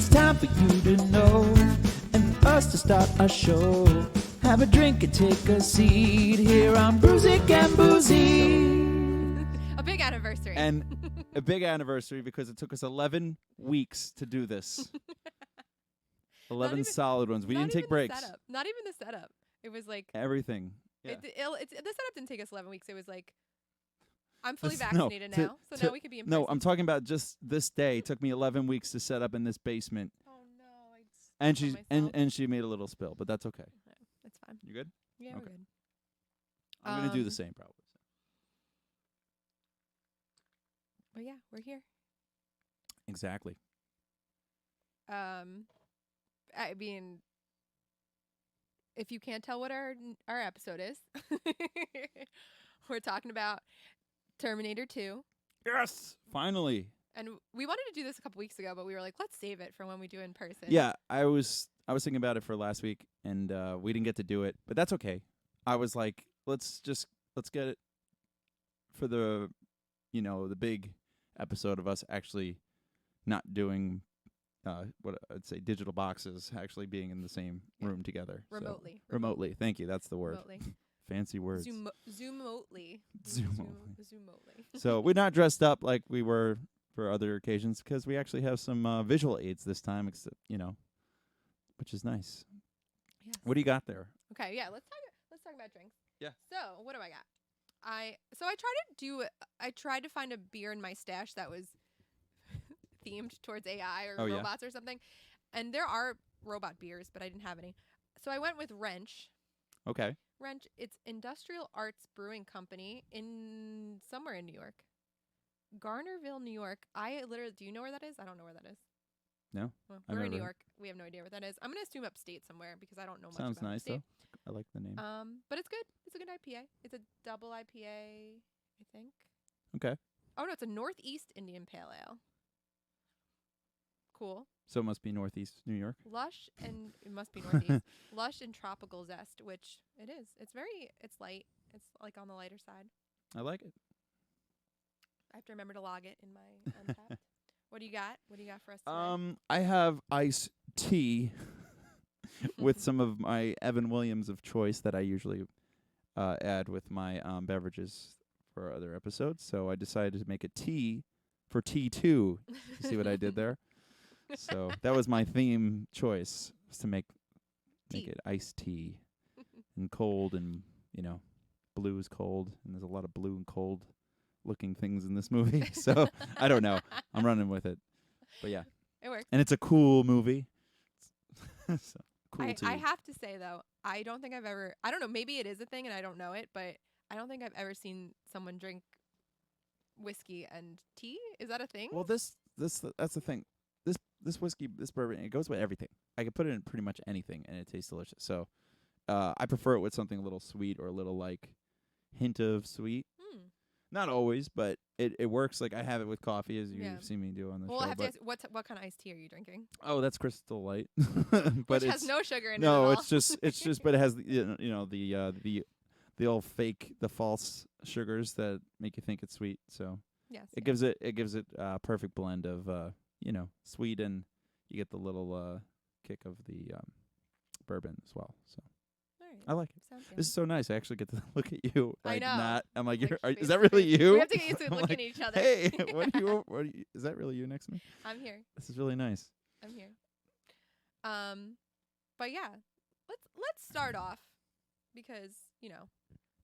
It's time for you to know and for us to start our show. Have a drink and take a seat here on Brewsic and Boozies. A big anniversary. And a big anniversary because it took us 11 weeks to do this. 11 solid ones. We didn't take breaks. Not even the setup. It was like everything. Yeah. the setup didn't take us 11 weeks. It was like, I'm fully That's- vaccinated no, now, so now we could be in person. No, I'm talking about just this day. It took me 11 weeks to set up in this basement. Oh no, I just And killed she's myself. and she made a little spill, but that's okay. That's fine. You good? Yeah, we're Okay. good. I'm gonna do the same probably. But yeah, we're here. Exactly. I mean, if you can't tell what our episode is, we're talking about Terminator 2. Yes, finally. And we wanted to do this a couple weeks ago, but we were like, let's save it for when we do in person. Yeah, I was thinking about it for last week, and we didn't get to do it, but that's okay. I was like, let's get it for the big episode of us actually not doing what I'd say digital boxes, actually being in the same room together. Remotely. So, remotely. Thank you. That's the word. Remotely. Fancy words. Zoomotely. Zoomotely. So we're not dressed up like we were for other occasions because we actually have some visual aids this time, except, which is nice. Yes. What do you got there? Okay, yeah, let's talk about drinks. Yeah. So, what do I got? I tried to find a beer in my stash that was themed towards AI or robots or something. And there are robot beers, but I didn't have any. So I went with Wrench. Okay. Wrench, it's Industrial Arts Brewing Company somewhere in New York. Garnerville, New York. Do you know where that is? I don't know where that is. No. Well, we're in New York. We have no idea where that is. I'm going to assume upstate somewhere because I don't know much Sounds about nice, upstate. though. I like the name. But it's good. It's a good IPA. It's a double IPA, I think. Okay. Oh, no, it's a Northeast Indian Pale Ale. Cool. So it must be Northeast New York. Lush, and it must be Northeast. Lush and tropical zest, which it is. It's light. It's like on the lighter side. I like it. I have to remember to log it in my Untappd. What do you got? What do you got for us today? I have iced tea with some of my Evan Williams of choice that I usually add with my beverages for other episodes. So I decided to make a tea for T2. You see what I did there? So that was my theme choice, was to make it iced tea and cold, and blue is cold, and there's a lot of blue and cold looking things in this movie. So I don't know. I'm running with it. But yeah. It works. And it's a cool movie. So, cool tea. I have to say though, I don't think I've ever, I don't know, maybe it is a thing and I don't know it, but I don't think I've ever seen someone drink whiskey and tea. Is that a thing? Well, that's the thing. This whiskey, this bourbon, it goes with everything. I could put it in pretty much anything, and it tastes delicious. So, I prefer it with something a little sweet or a little hint of sweet. Not always, but it works. Like I have it with coffee, as you've seen me do on the show. Well, I have to ask, what kind of iced tea are you drinking? Oh, that's Crystal Light, but which has no sugar in it. No, at all. it's just, but it has the old fake, the false sugars that make you think it's sweet. So yes, it gives it a perfect blend of sweet, and you get the little kick of the bourbon as well. So I like it. This is so nice. I actually get to look at you. I know. I'm like, is that really you? We have to get used to looking at each other. Hey, what are you? Is that really you next to me? I'm here. This is really nice. I'm here. But yeah, let's start off because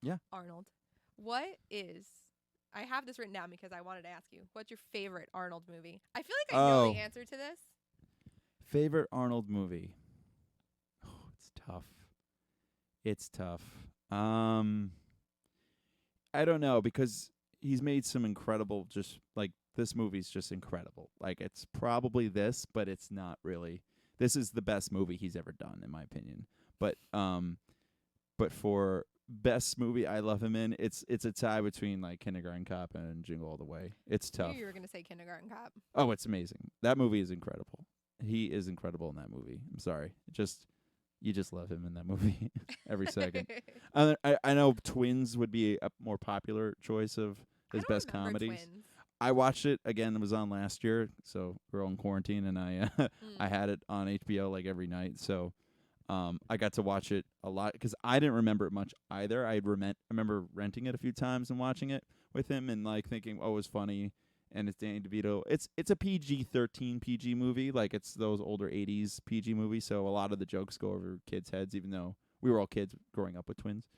Yeah. Arnold. I have this written down because I wanted to ask you, what's your favorite Arnold movie? I feel like I know the answer to this. Favorite Arnold movie? Oh, it's tough. It's tough. I don't know, because he's made some incredible, just like this movie's just incredible. Like it's probably this, but it's not really. This is the best movie he's ever done, in my opinion. But for best movie I love him in, it's a tie between like Kindergarten Cop and Jingle All the Way. It's tough. I knew you were gonna say Kindergarten Cop. Oh, it's amazing. That movie is incredible. He is incredible in that movie. I'm sorry. You just love him in that movie every second. I know Twins would be a more popular choice of his best comedies. Twins. I watched it again. It was on last year, so we're all in quarantine, and I I had it on HBO like every night. So I got to watch it a lot because I didn't remember it much either. I remember renting it a few times and watching it with him, and like thinking, oh, it was funny. And it's Danny DeVito. It's a PG-13 PG movie, like it's those older '80s PG movies. So a lot of the jokes go over kids' heads, even though we were all kids growing up with twins.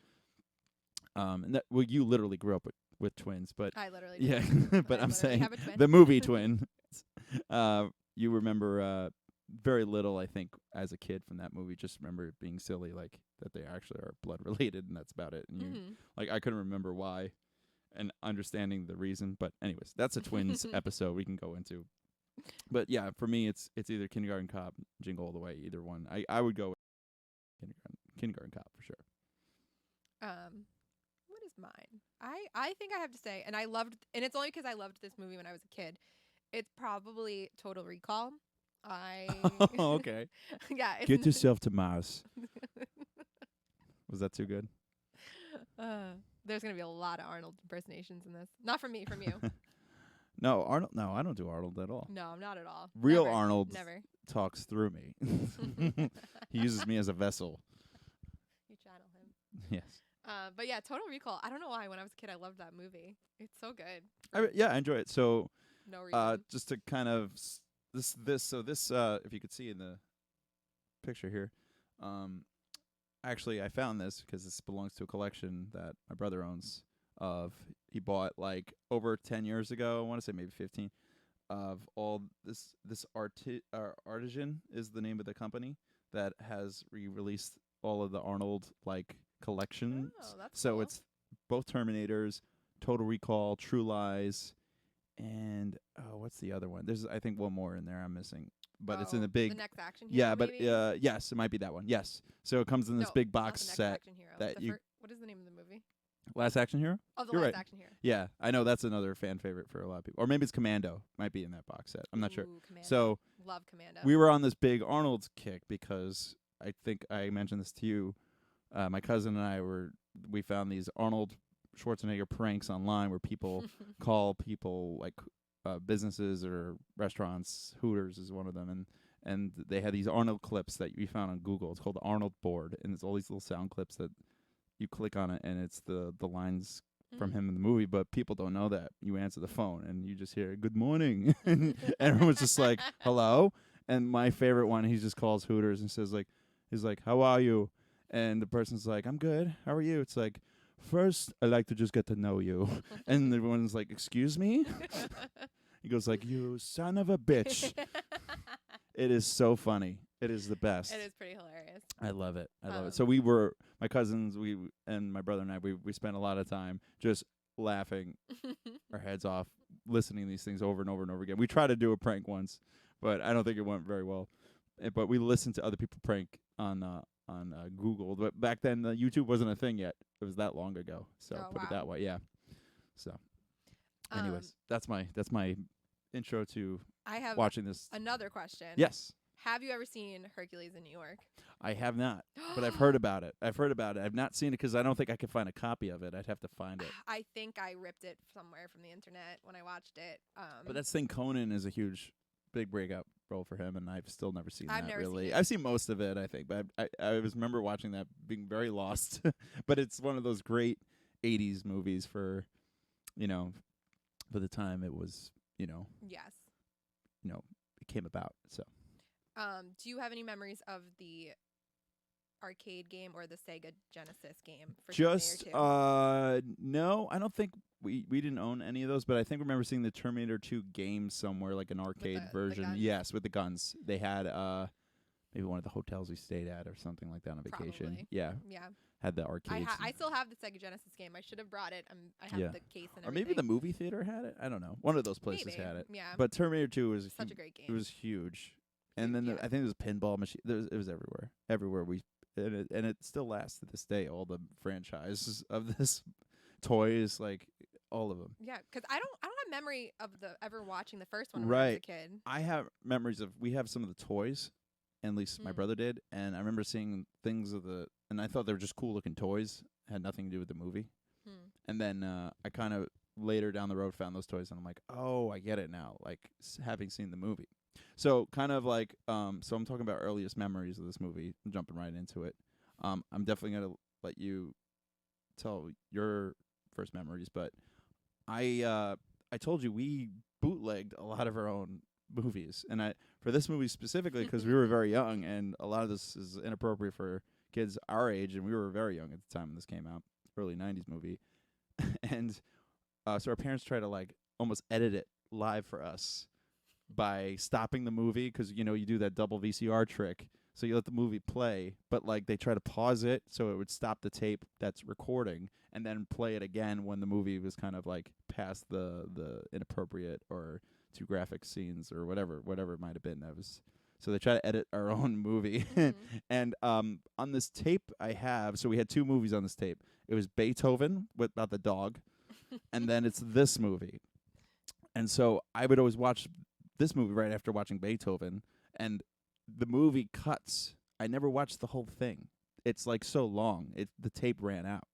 And that you literally grew up with twins, but I literally yeah. did. But I I'm literally saying have a twin. the movie twin. You remember very little, I think, as a kid from that movie. Just remember it being silly, like that they actually are blood related, and that's about it. And you like I couldn't remember why. And understanding the reason, but anyways, that's a twins episode we can go into. But yeah, for me, it's either Kindergarten Cop, Jingle All the Way, either one. I would go with Kindergarten Cop for sure. What is mine? I think I have to say, and it's only because I loved this movie when I was a kid. It's probably Total Recall. Oh, okay. Yeah. Get yourself to Mars. Was that too good? There's going to be a lot of Arnold impersonations in this. Not from me, from you. No, Arnold. No, I don't do Arnold at all. No, not at all. Real Never. Arnold Never. talks through me. He uses me as a vessel. You channel him. Yes. But yeah, Total Recall. I don't know why. When I was a kid, I loved that movie. It's so good. I enjoy it. So, No reason. just to kind of this. If you could see in the picture here, actually, I found this because this belongs to a collection that my brother owns. He bought like over 10 years ago. I want to say maybe 15. Of all this Artisan is the name of the company that has re-released all of the Arnold like collections. Oh, that's so cool. it's both Terminators, Total Recall, True Lies, and what's the other one? There's I think one more in there I'm missing. But it's in the big. The Next Action Hero. Yeah, but maybe? yes, it might be that one. Yes. So it comes in this big box not the set. Next Action Hero. that you- what is the name of the movie? Last Action Hero? Oh, the You're Last right. Action Hero. Yeah, I know that's another fan favorite for a lot of people. Or maybe it's Commando. Might be in that box set. I'm not sure. Ooh, Commando. So Love Commando. we were on this big Arnold kick because I think I mentioned this to you. My cousin and I we found these Arnold Schwarzenegger pranks online where people call people like businesses or restaurants. Hooters is one of them, and they had these Arnold clips that we found on Google. It's called the Arnold board, and it's all these little sound clips that you click on it, and it's the lines from him in the movie. But people don't know that. You answer the phone, and you just hear "Good morning," and everyone's just like, "Hello." And my favorite one, he just calls Hooters and says he's like, "How are you?" And the person's like, "I'm good. How are you?" It's like, "First, I like to just get to know you." And everyone's like, "Excuse me?" He goes like, "You son of a bitch." It is so funny. It is the best. It is pretty hilarious. I love it. I love it. So my cousins, and my brother and I, we spent a lot of time just laughing our heads off, listening to these things over and over and over again. We tried to do a prank once, but I don't think it went very well. But we listened to other people prank on Google. But back then, YouTube wasn't a thing yet. It was that long ago. So put it that way. Yeah. So, anyways, that's my intro to I have watching this. another question. Yes. Have you ever seen Hercules in New York? I have not, but I've heard about it. I've not seen it because I don't think I could find a copy of it. I'd have to find it. I think I ripped it somewhere from the internet when I watched it. But that's the thing. Conan is a big breakout role for him, and I've still never seen I've that never really. seen it. I've seen most of it, I think, but I remember watching that being very lost. But it's one of those great 80s movies for the time it was, Yes. It came about. So. Do you have any memories of the arcade game or the Sega Genesis game for Terminator 2? No, I don't think we didn't own any of those, but I think I remember seeing the Terminator 2 game somewhere, like an arcade version. guns? Yes, with the guns. They had maybe one of the hotels we stayed at or something like that on vacation. Probably. Yeah. Yeah. Had the arcades. I still have the Sega Genesis game. I should have brought it. I have the case and everything. Or maybe the movie theater had it. I don't know. One of those places had it. Yeah. But Terminator 2 was such a great game. It was huge. And then I think there was pinball machine. It was everywhere. Everywhere and it still lasts to this day. All the franchises of this toys, like all of them. Yeah, because I don't have memory of ever watching the first one when I was a kid. I have memories of we have some of the toys, at least my brother did, and I remember seeing things and I thought they were just cool looking toys. Had nothing to do with the movie. And then I kind of later down the road found those toys, and I'm like, oh, I get it now. Like having seen the movie. So kind of like, so I'm talking about earliest memories of this movie. I'm jumping right into it. I'm definitely gonna let you tell your first memories, but I told you we bootlegged a lot of our own movies, and for this movie specifically because we were very young, and a lot of this is inappropriate for kids our age, and we were very young at the time when this came out, early 90s movie. And so our parents tried to like almost edit it live for us by stopping the movie, because you do that double VCR trick. So you let the movie play, but like they try to pause it so it would stop the tape that's recording, and then play it again when the movie was kind of like past the inappropriate or too graphic scenes or whatever it might have been. So they try to edit our own movie. And on this tape I have, so we had two movies on this tape. It was Beethoven about the dog, and then it's this movie. And so I would always watch this movie right after watching Beethoven, and the movie cuts. I never watched the whole thing. It's like so long. The tape ran out.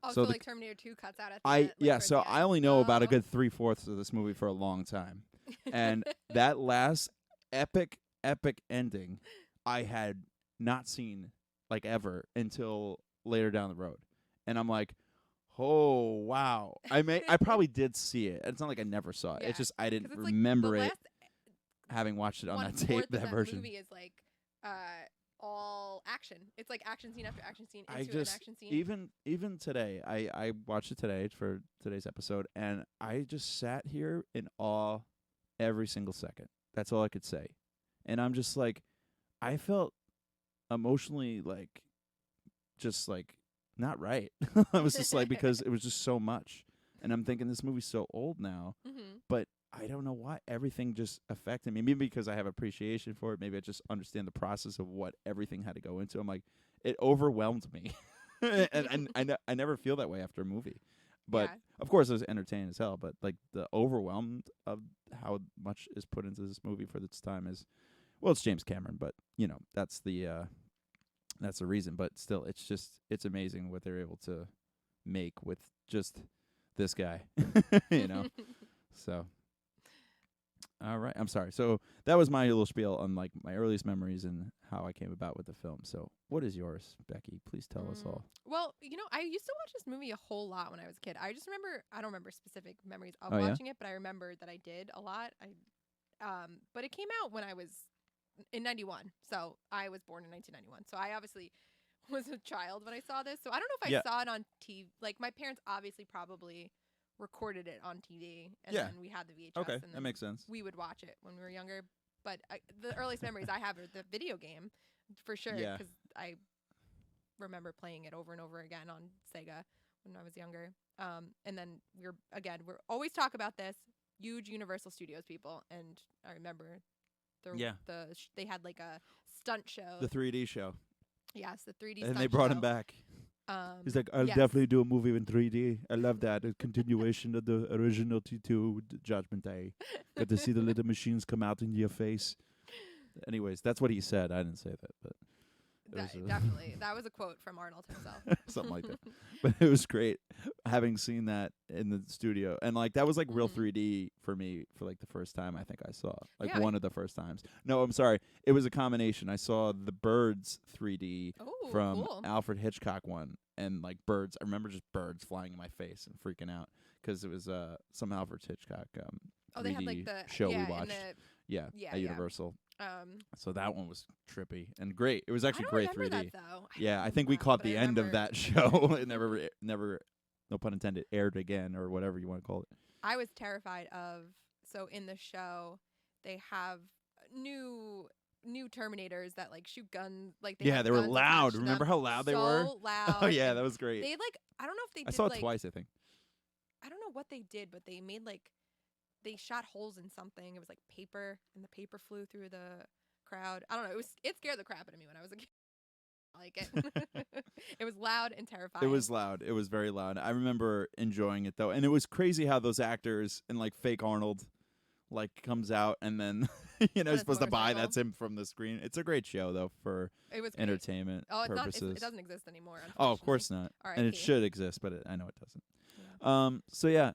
Oh, so like Terminator 2 cuts out at the end, yeah, so I only know about a good 3/4 of this movie for a long time. And that last epic ending I had not seen like ever until later down the road. And I'm like, oh wow. I probably did see it. It's not like I never saw it. Yeah. It's just I didn't Like remember it having watched it on that tape, that version. The movie is like all action. It's like action scene after action scene into an action scene. Even today, I watched it today for today's episode, and I just sat here in awe every single second. That's all I could say. And I'm just like, I felt emotionally like, just like not right. I was just like, because it was just so much. And I'm thinking this movie's so old now, but I don't know why everything just affected me. Maybe because I have appreciation for it. Maybe I just understand the process of what everything had to go into. I'm like, it overwhelmed me. and I never feel that way after a movie. But of course, it was entertaining as hell. But like the overwhelmed of how much is put into this movie for its time is, well, it's James Cameron, but that's the reason. But still, it's amazing what they're able to make with just this guy. So. All right. I'm sorry. So that was my little spiel on like my earliest memories and how I came about with the film. So what is yours, Becky? Please tell us all. Well, I used to watch this movie a whole lot when I was a kid. I don't remember specific memories of watching it, but I remember that I did a lot. But it came out when I was in 91. So I was born in 1991. So I obviously was a child when I saw this. So I don't know if I saw it on TV. Like my parents obviously probably recorded it on TV, and then we had the VHS. Okay, and that makes sense. We would watch it when we were younger. But the earliest memories I have are the video game, for sure, because I remember playing it over and over again on Sega when I was younger. And then we're always talk about this huge Universal Studios people, and I remember they had like a stunt show, the 3D show. Yes, the 3D. And stunt they brought show. him back. He's like, I'll definitely do a movie in 3D. I love that. A continuation of the original T2 Judgment Day. Got to see the little machines come out into your face. Anyways, that's what he said. I didn't say that, but definitely. That was a quote from Arnold himself. Something like that. But it was great having seen that in the studio. And like that was like real 3D for me for like the first time I think I saw. Like one of the first times. No, I'm sorry. It was a combination. I saw the Birds 3D from Alfred Hitchcock one, and like birds. I remember just birds flying in my face and freaking out because it was some Alfred Hitchcock 3D they had like the show we watched. At Universal. So that one was trippy and great. It was actually great 3D. That, though. I think we caught the end of that show. It never, no pun intended, aired again or whatever you want to call it. I was terrified of. So in the show, they have new Terminators that like shoot guns. Like they were loud. Remember how loud they were? So loud. Oh yeah, that was great. They like I don't know if they. I saw it twice. I think. I don't know what they did, but they made like. They shot holes in something. It was like paper, and the paper flew through the crowd. I don't know. It scared the crap out of me when I was a kid. I like it. It was loud and terrifying. It was loud. It was very loud. I remember enjoying it though, and it was crazy how those actors and like fake Arnold, like comes out and then you're supposed to buy that's him from the screen. It's a great show though for entertainment purposes. It doesn't exist anymore. Oh, of course not. And it should exist, but I know it doesn't. So yeah.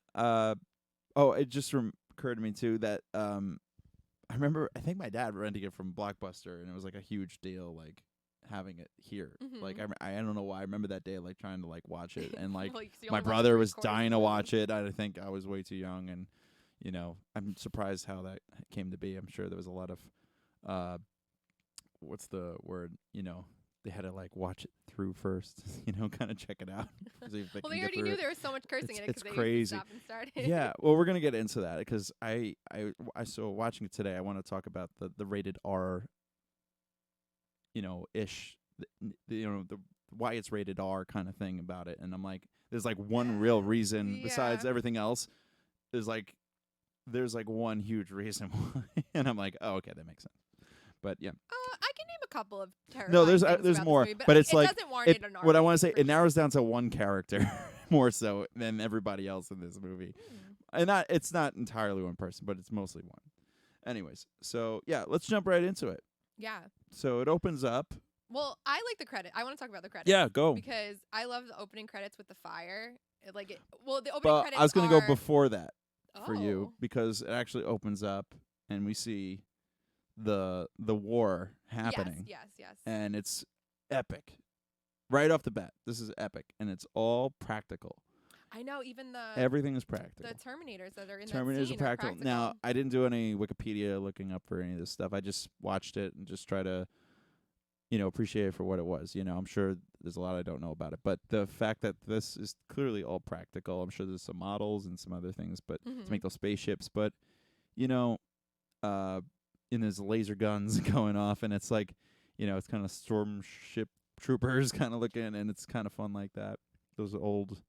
Oh, it just occurred to me too that I remember I think my dad rented it from Blockbuster, and it was like a huge deal, like having it here. Like I don't know why I remember that day, like trying to like watch it, and like Well, 'cause you my only watched brother was 3/4 of dying the to movie. watch it. I think I was way too young, and I'm surprised how that came to be. I'm sure there was a lot of what's the word? They had to like watch it through first, kind of check it out. Well, they already knew there was so much cursing in it It's because they crazy. stopped and started. Yeah, well, we're gonna get into that because I so watching it today. I want to talk about the rated R, ish, the why it's rated R kind of thing about it. And I'm like, there's like one real reason besides Yeah. everything else. There's like one huge reason why, and I'm like, oh, okay, that makes sense. But yeah. I can name a couple of terrifying No, there's things about more, this movie, but it's it like doesn't warrant an R what I want to say. rating for It narrows down to one character more so than everybody else in this movie, and it's not entirely one person, but it's mostly one. Anyways, so yeah, let's jump right into it. Yeah. So it opens up. Well, I like the credit. I want to talk about the credits. Yeah, go. Because I love the opening credits with the fire. The opening But credits I was gonna go are- before that for Oh. you because it actually opens up and we see the war happening. Yes. And it's epic. Right off the bat, this is epic, and it's all practical. I know, even Everything is practical. the Terminators that are in that Terminators scene are practical. Now, I didn't do any Wikipedia looking up for any of this stuff. I just watched it and just try to, appreciate it for what it was. I'm sure there's a lot I don't know about it, but the fact that this is clearly all practical. I'm sure there's some models and some other things, but to make those spaceships. But, and there's laser guns going off, and it's like, it's kind of storm ship troopers kind of looking, and it's kind of fun like that. Those old,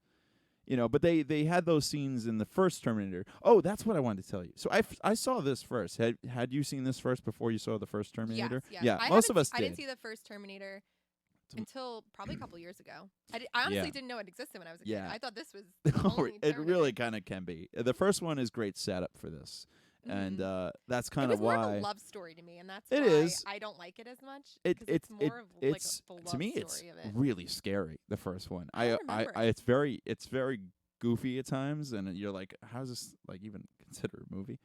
but they had those scenes in the first Terminator. Oh, that's what I wanted to tell you. So I saw this first. Had you seen this first before you saw the first Terminator? Yes. Yeah, most of us did. I didn't see the first Terminator until probably a couple years ago. I honestly didn't know it existed when I was a kid. Yeah. I thought this was the only It Terminator. really kind of can be. The first one is great setup for this. And that's kind of why it was more of a love story to me, and that's it why is. I don't like it as much. It's more of it's like a to me love it's story of it. really scary. The first one, I remember it. it's very goofy at times, and you're like, how's this like even considered a movie?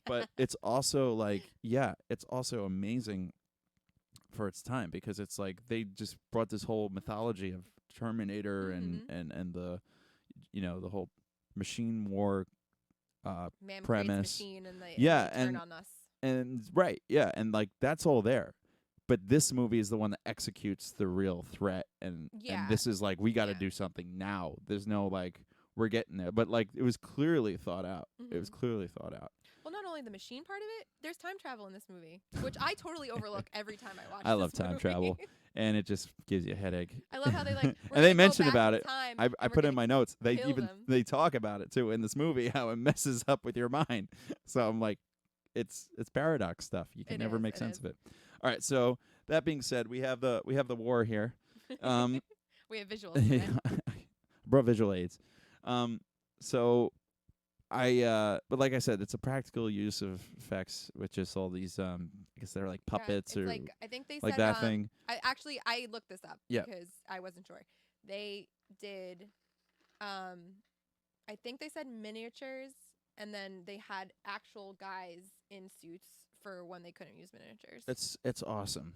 But it's also like, it's also amazing for its time because it's like they just brought this whole mythology of Terminator and the the whole machine war Man premise. creates machine and they and turn on us. And right, yeah, and like that's all there. But this movie is the one that executes the real threat, and this is like we got to do something now. There's no like we're getting there, but like it was clearly thought out. It was clearly thought out. Well, not only the machine part of it, there's time travel in this movie, which I totally overlook every time I watch. I love this time movie. travel, and it just gives you a headache. I love how they like. And they mention about it. I put in my notes. They kill even them. they talk about it too in this movie how it messes up with your mind. So I'm like, it's paradox stuff. You can never make sense of it. All right. So that being said, we have the war here. We have visuals. today. Brought visual aids. So but like I said, it's a practical use of effects with just all these I guess they're like puppets or like I think they like said, that thing. I looked this up Yeah. because I wasn't sure. They did I think they said miniatures, and then they had actual guys in suits for when they couldn't use miniatures. It's awesome.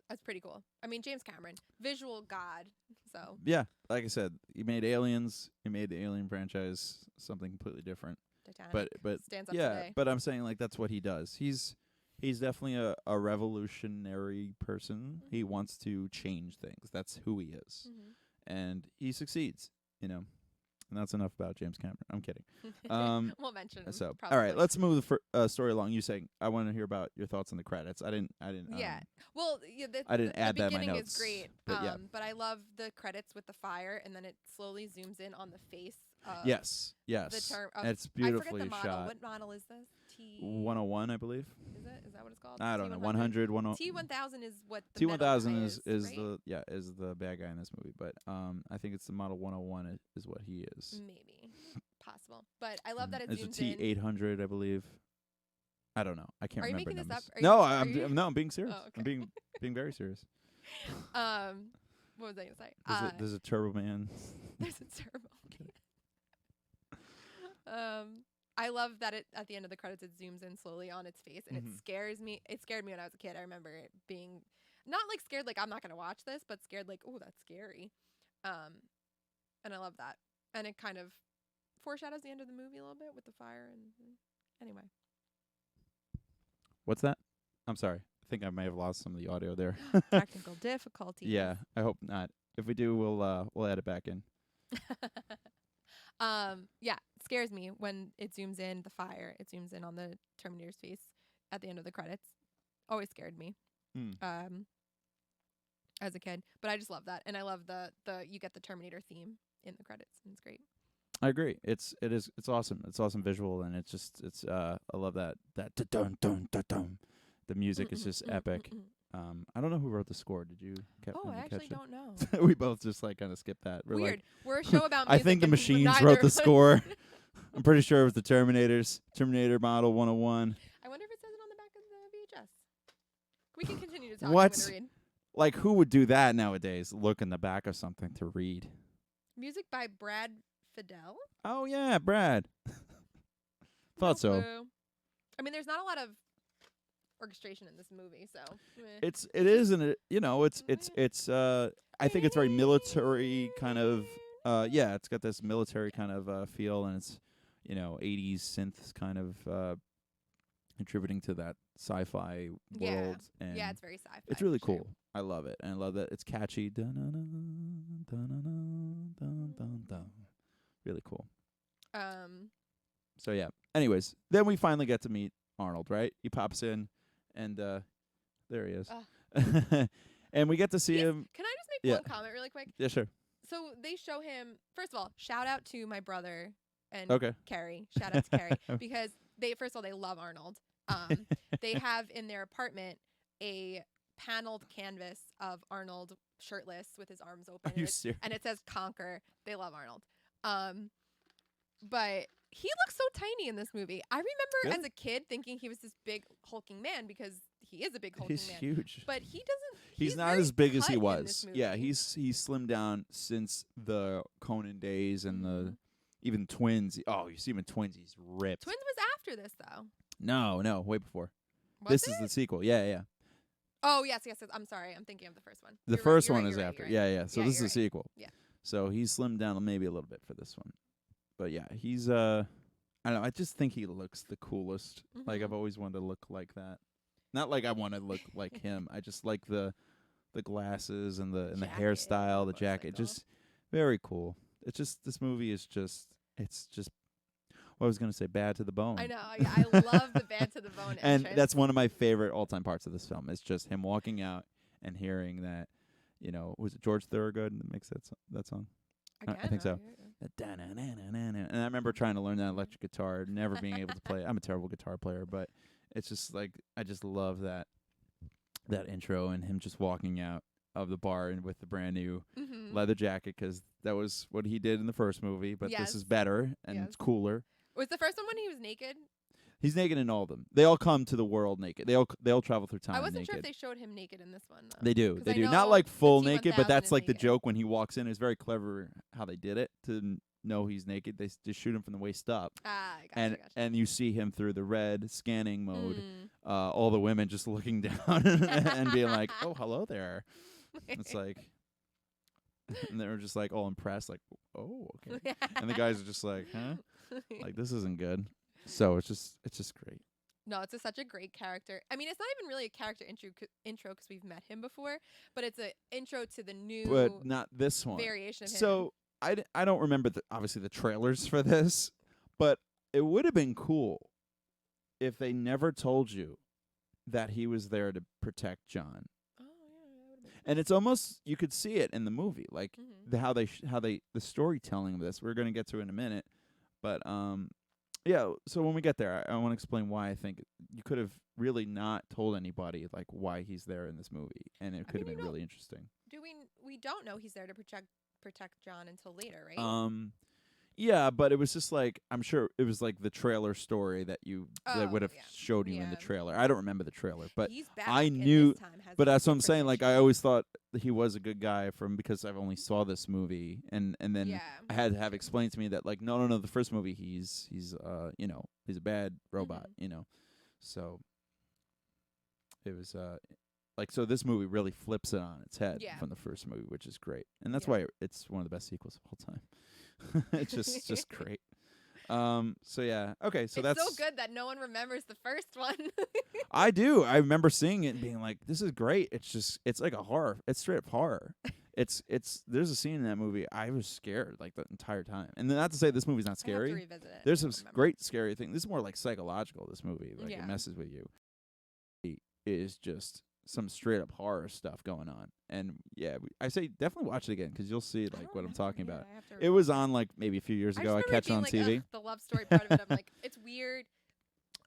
That's pretty cool. I mean, James Cameron, visual god. So Yeah, like I said, he made Aliens. He made the Alien franchise something completely different. Titanic But stands up yeah, today. but I'm saying like that's what he does. He's definitely a revolutionary person. He wants to change things. That's who he is, and he succeeds. And that's enough about James Cameron. I'm kidding. We'll mention him. So, probably. all right, let's move the story along. You saying I want to hear about your thoughts on the credits. I didn't. Yeah. Well, I didn't add the that in my beginning notes, is great. but yeah. But I love the credits with the fire, and then it slowly zooms in on the face. Of Yes. The term. It's I beautifully forget the model. shot. What model is this? 101, I believe. Is it? Is that what it's called? I don't know. T100? 100, 101. T1000 is what the metal T1000 guy is right? is the bad guy in this movie, but I think it's the model 101 is what he is. Maybe possible, but I love that it It's a zooms in. T800, I believe. I don't know. I can't Are you remember making this numbers. up? No, are I'm being serious. Oh, okay. I'm being very serious. What was I gonna say? There's a Turbo Man. There's a turbo. I love that at the end of the credits it zooms in slowly on its face and it scares me. It scared me when I was a kid. I remember it being not like scared like I'm not gonna watch this, but scared like, oh, that's scary. And I love that. And it kind of foreshadows the end of the movie a little bit with the fire and anyway. What's that? I'm sorry. I think I may have lost some of the audio there. Technical difficulties. Yeah, I hope not. If we do, we'll add it back in. Yeah, scares me when it zooms in the fire. It zooms in on the Terminator's face at the end of the credits. Always scared me. As a kid, but I just love that, and I love the you get the Terminator theme in the credits, and it's great. I agree. It's awesome. It's awesome visual, and I love that dun dun dun dun. The music is just epic. I don't know who wrote the score. Did you? I actually don't know. We both just like kind of skipped that. We're Weird. Like, We're a show about I music. think the machines wrote the score. I'm pretty sure it was the Terminator model 101. I wonder if it says it on the back of the VHS. We can continue to talk. What? I'm gonna read. Like, who would do that nowadays? Look in the back of something to read. Music by Brad Fidel. Oh yeah, Brad. Thought so. I mean, there's not a lot of orchestration in this movie, so it is, and I think it's very military kind of. Yeah, it's got this military kind of feel, and it's 80s synths kind of contributing to that sci-fi world. And yeah, it's very sci-fi. It's really cool. I love it, and I love that it's catchy. Really cool. So yeah. Anyways, then we finally get to meet Arnold, right? He pops in, and there he is. And we get to see him. Can I just make one comment really quick? Yeah, sure. So they show him. First of all, shout out to my brother and Carrie. Shout out to Carrie because first of all they love Arnold. They have in their apartment a paneled canvas of Arnold shirtless with his arms open. Are you serious? And it says "Conquer." They love Arnold. But he looks so tiny in this movie. I remember as a kid thinking he was this big hulking man because he is a big hulking man. He's huge. But he doesn't. He's not as big as he was. Yeah, he's slimmed down since the Conan days and the even Twins. Oh, you see him in Twins. He's ripped. Twins was after this though. No, way before. This is the sequel. Yeah. Oh yes. I'm sorry. I'm thinking of the first one. The first one is after. Yeah. So this is the sequel. Yeah. So he's slimmed down maybe a little bit for this one. But yeah, he's I don't know, I just think he looks the coolest. Like I've always wanted to look like that. Not like I want to look like him. I just like the glasses and the hairstyle, the jacket. Just very cool. It's just this movie is just what I was going to say, bad to the bone. I know. I love the bad to the bone and that's one of my favorite all-time parts of this film. Is just him walking out and hearing that, was it George Thorogood that makes that song? I think so. And I remember trying to learn that electric guitar, never being able to play it. I'm a terrible guitar player, but it's just like I just love that intro and him just walking out of the bar and with the brand new leather jacket because that was what he did in the first movie, but this is better and it's cooler. Was the first one when he was naked? He's naked in all of them. They all come to the world naked. They all travel through time naked. I wasn't sure if they showed him naked in this one, though. They do. Not like full naked, but that's like naked. The joke when he walks in. It's very clever how they did it to know he's naked. They just shoot him from the waist up. Gotcha. And you see him through the red scanning mode. All the women just looking down and being like, "Oh, hello there." It's like, and they're just like all impressed, like, "Oh, okay." And the guys are just like, "Huh?" Like this isn't good. So it's just great. No, it's such a great character. I mean, it's not even really a character intro because we've met him before, but it's an intro to the new, but not this one variation of him. So I don't remember obviously the trailers for this, but it would have been cool if they never told you that he was there to protect John. Oh yeah, and it's almost you could see it in the movie, like how the storytelling of this. We're gonna get to it in a minute, but yeah, so when we get there, I want to explain why I think you could have really not told anybody like why he's there in this movie, and it could have been really interesting. We don't know he's there to protect John until later, right? Yeah, but it was just like, I'm sure it was like the trailer story that would have showed you in the trailer. I don't remember the trailer, but he's back I and knew. this time has But that's what I'm saying. different Like, I issues. always thought that he was a good guy because I've only saw this movie, and then I had to have explained to me that like, no, the first movie he's he's a bad robot, so it was like, so this movie really flips it on its head from the first movie, which is great, and that's why it's one of the best sequels of all time. It's just great. So yeah, okay, so it's so good that no one remembers the first one. I do. I remember seeing it and being like, this is great. It's like a horror. It's straight up horror. There's a scene in that movie I was scared like the entire time. And not to say this movie's not scary. I have to revisit it. There's some great scary things. This is more like psychological, this movie. Like it messes with you. It is just some straight up horror stuff going on. And yeah, I say definitely watch it again because you'll see like what I'm talking about. It was on like maybe a few years ago. I catch it on TV. The love story part of it, I'm like, it's weird.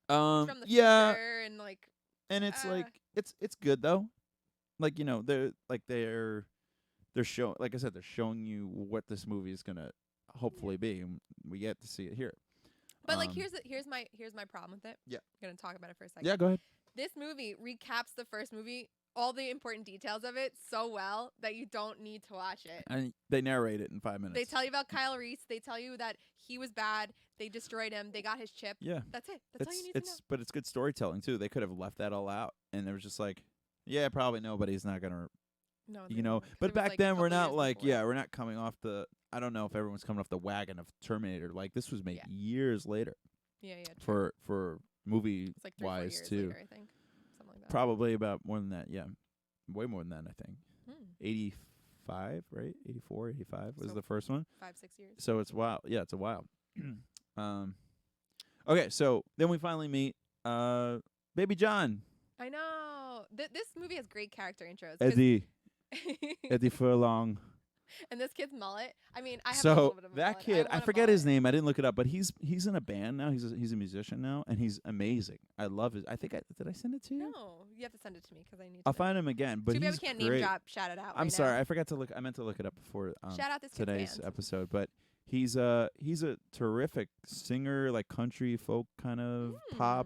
It's from the yeah, future and like, and it's like it's good though. Like they're showing, like I said, they're showing you what this movie is gonna hopefully be, and we get to see it here. But like, here's my problem with it. Yeah, I'm gonna talk about it for a second. Yeah, go ahead. This movie recaps the first movie, all the important details of it so well that you don't need to watch it. And they narrate it in 5 minutes. They tell you about Kyle Reese. They tell you that he was bad. They destroyed him. They got his chip. Yeah. That's it. That's all you need to know. But it's good storytelling, too. They could have left that all out. And it was just like, yeah, probably nobody's not going to, But back then, we're not like, we're not coming off I don't know if everyone's coming off the wagon of Terminator. Like, this was made years later. Yeah. For movie-wise, like 3-4 years too. Later, I think. Something like that. Probably about more than that, yeah. Way more than that, I think. 85, right? 84, 85 was the first one. 5-6 years. So it's wild. Yeah, it's a while. Okay, so then we finally meet Baby John. I know. This movie has great character intros. Eddie Furlong. And this kid's mullet. I mean, I have a so little bit of a that mullet. kid, I forget his name. I didn't look it up, but he's in a band now. He's a musician now, and he's amazing. I love his. I think did I send it to you? No, you have to send it to me because I need. I'll find him again. But too bad he's we can't great. name drop. Shout it out. I'm sorry, I forgot to look. I meant to look it up before shout out this today's episode. But he's a terrific singer, like country folk kind of pop.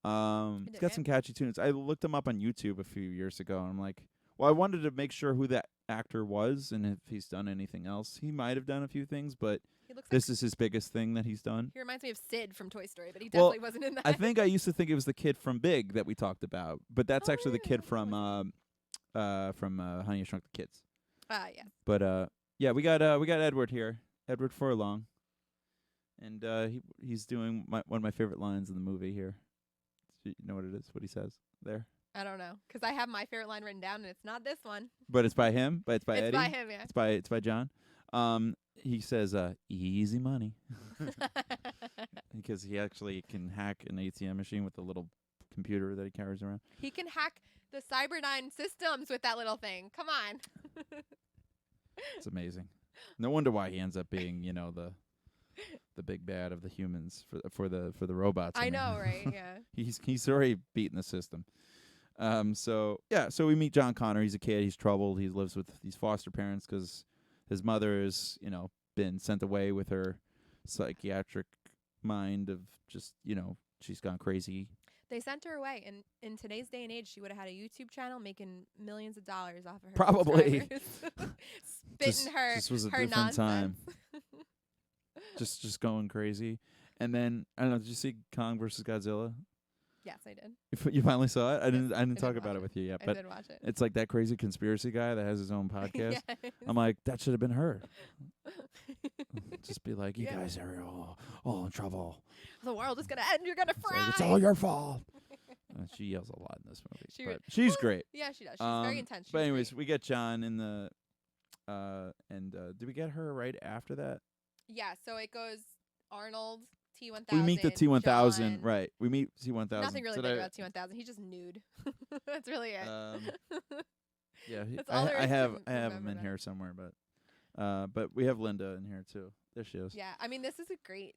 He's got some catchy tunes. I looked him up on YouTube a few years ago, and I'm like, well, I wanted to make sure who that actor was and if he's done anything else. He might have done a few things, but this is his biggest thing that he's done. He reminds me of Sid from Toy Story, but he definitely wasn't in that. I think I used to think it was the kid from Big that we talked about, but that's actually the kid from Honey, I Shrunk the Kids. Yeah. But yeah, we got Edward here, Edward Furlong, and he's doing one of my favorite lines in the movie here. You know what it is? What he says there? I don't know, because I have my favorite line written down, and it's not this one. But it's by him. But it's by Eddie. It's by him, yeah. It's by John. He says, "Easy money," because he actually can hack an ATM machine with a little computer that he carries around. He can hack the Cyberdyne systems with that little thing. Come on. It's amazing. No wonder why he ends up being, the big bad of the humans for the robots. I know, right? Yeah. He's already beaten the system. So we meet John Connor. He's a kid. He's troubled. He lives with these foster parents because his mother is, been sent away with her psychiatric mind of just, she's gone crazy. They sent her away, and in today's day and age, she would have had a YouTube channel making millions of dollars off of her. Probably. Spitting her This was a her different nonsense. time. just going crazy. And then, I don't know, did you see Kong versus Godzilla? Yes, I did. You finally saw it? I didn't I talk did about watch it with you yet. I But did watch it. it's like that crazy conspiracy guy that has his own podcast. Yes. I'm like, that should have been her. Just be like, you guys are all in trouble. The world is going to end. You're going to fry. It's all your fault. She yells a lot in this movie. But she's great. Yeah, she does. She's very intense. But anyways, we get John in the... did we get her right after that? Yeah, so it goes Arnold, T-1000. We meet the T-1000, John. right. We meet T-1000. Nothing really big about T-1000. He's just nude. That's really it. Yeah, That's all there I is have to him remember in about here somewhere, but we have Linda in here too. There she is. Yeah, I mean, this is a great...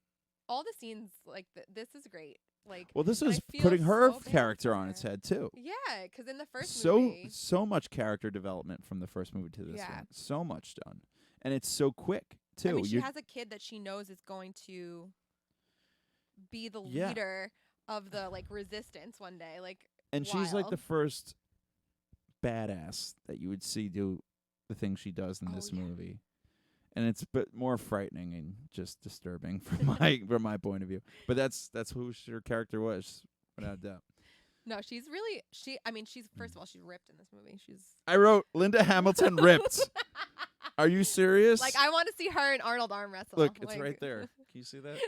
All the scenes, like, this is great. Like, well, this is I feel putting her so bad character for on her. its head too. Yeah, because in the first movie... So much character development from the first movie to this one. So much done. And it's so quick too. I mean, she has a kid that she knows is going to be the leader of the like resistance one day. Like, and she's like the first badass that you would see do the things she does in this movie. And it's more frightening and just disturbing from my point of view. But that's who her character was, without a doubt. No, she's really I mean, she's first of all, she's ripped in this movie. I wrote Linda Hamilton ripped. Are you serious? Like, I want to see her and Arnold arm wrestle. Look, it's right there. Can you see that?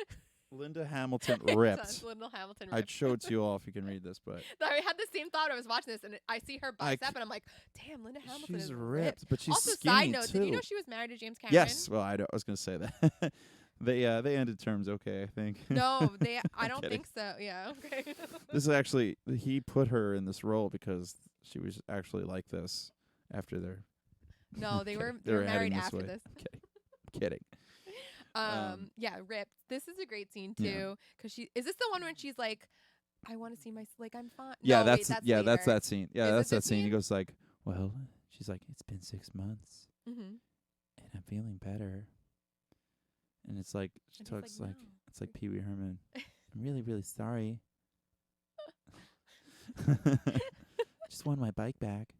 Linda Hamilton ripped. Linda Hamilton ripped. I'd show it to you all if you can read this, but I had the same thought when I was watching this, and I see her bicep, and I'm like, damn, Linda Hamilton is ripped, but she's also, skinny side note, too. did you know she was married to James Cameron? Yes. Well, I was going to say that. They ended terms okay, I think. No, I don't think so. Yeah, okay. This is actually, he put her in this role because she was actually like this after their. No, they were married after this. Kidding. Yeah, ripped. This is a great scene too, because is this the one when she's like, I want to see my I'm fine. Yeah, no, that's that's that scene. Yeah, is that's that scene. He goes like, well, she's like, it's been 6 months, and I'm feeling better. And it's like she talks like it's like Pee Wee Herman. I'm really, really sorry. Just want my bike back.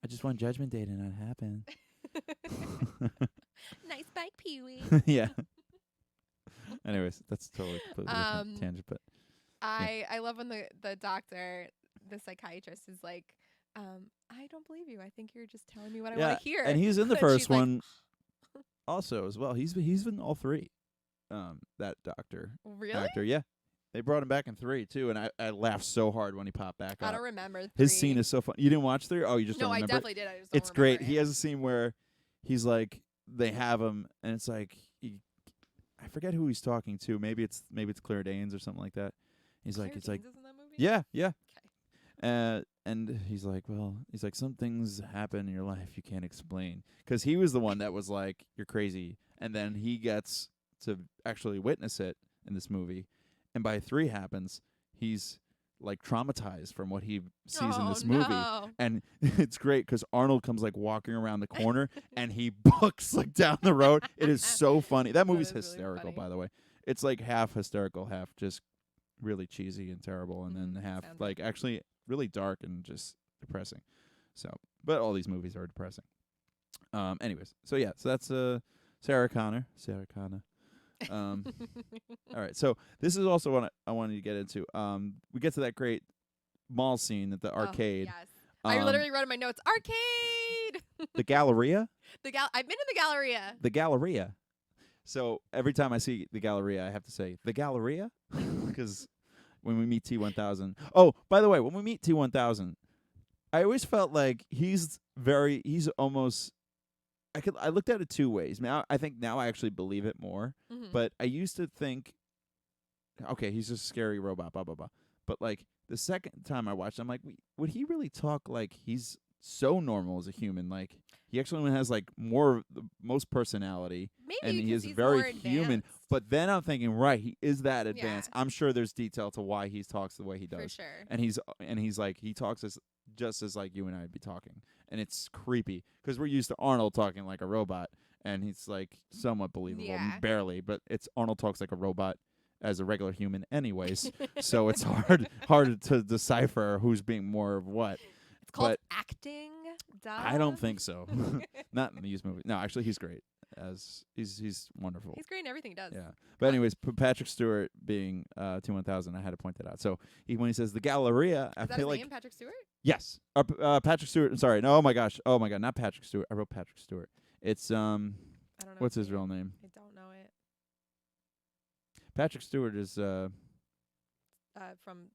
I just want Judgment Day to not happen. Nice bike, Pee Wee. Yeah. Anyways, that's totally completely different tangent, but I love when the doctor, the psychiatrist, is like, I don't believe you. I think you're just telling me what I want to hear. And he's in the first one also as well. He's in all three. That doctor. Really? Actor, yeah. They brought him back in 3 too, and I laughed so hard when he popped back up. I don't remember 3. His scene is so fun. You didn't watch 3? Oh, you just don't remember? No, I definitely did. I just don't It's remember great. it. He has a scene where he's like, they have him, and it's like I forget who he's talking to. Maybe it's Claire Danes or something like that. He's Claire like, it's Danes like, is in that movie? yeah. Okay. And he's like, some things happen in your life you can't explain. Because he was the one that was like, you're crazy. And then he gets to actually witness it in this movie. And by 3 happens, he's like traumatized from what he sees in this movie. No. And it's great because Arnold comes like walking around the corner and he books like down the road. It is so funny. That movie's hysterical, by the way. It's like half hysterical, half just really cheesy and terrible, and then half like actually really dark and just depressing. So, but all these movies are depressing. Anyways, so that's Sarah Connor. All right, so this is also what I wanted to get into. We get to that great mall scene at the arcade. Yes. I literally wrote in my notes, arcade! The Galleria? I've been in the Galleria. The Galleria. So every time I see the Galleria, I have to say, the Galleria? Because when we meet T-1000. Oh, by the way, when we meet T-1000, I always felt like he's almost... I looked at it 2 ways. I think now I actually believe it more. Mm-hmm. But I used to think, okay, he's just a scary robot, blah, blah, blah. But, like, the second time I watched, I'm like, would he really talk like he's so normal as a human? Like, he actually has, like, most personality. Maybe and he is he's very human. But then I'm thinking, right, he is that advanced. Yeah. I'm sure there's detail to why he talks the way he does. For sure. And he's like, he talks just as like you and I would be talking. And it's creepy because we're used to Arnold talking like a robot, and he's like somewhat believable, barely. But it's Arnold talks like a robot as a regular human, anyways. So it's hard to decipher who's being more of what. It's called acting. Duh. I don't think so. Not in these movies. No, actually, he's great. As he's wonderful. He's great in everything he does. Yeah. But anyways, Patrick Stewart being T-1000, I had to point that out. So when he says the Galleria, I feel like name, Patrick Stewart? Yes. Patrick Stewart. Sorry. No. Oh my gosh. Not Patrick Stewart. I wrote Patrick Stewart. It's I don't know. What's his real name? I don't know it. Patrick Stewart is from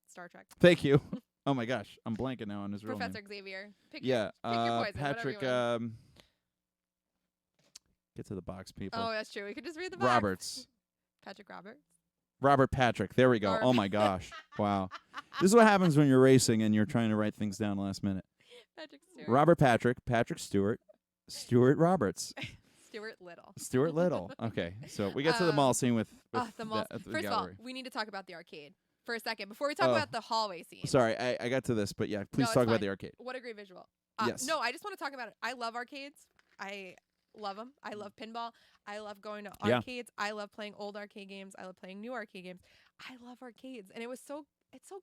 Star Trek. Thank you. Oh my gosh, I'm blanking now on his real name. Professor Xavier. Pick your poison, Patrick. Get to the box, people. Oh, that's true. We could just read the box. Roberts. Patrick Roberts. Robert Patrick. There we go. Oh my gosh. Wow. This is what happens when you're racing and you're trying to write things down last minute. Patrick Stewart. Robert Patrick. Patrick Stewart. Stuart Roberts. Stuart Little. Okay, so we get to the mall scene with the mall. the First gallery. of all, we need to talk about the arcade for a second before we talk about the hallway scene. Sorry, I got to this, but yeah, please talk about the arcade. What a great visual. Yes. No, I just want to talk about it. I love arcades. love them. I love pinball. I love going to Yeah. arcades. I love playing old arcade games. I love playing new arcade games. I love arcades, and it's so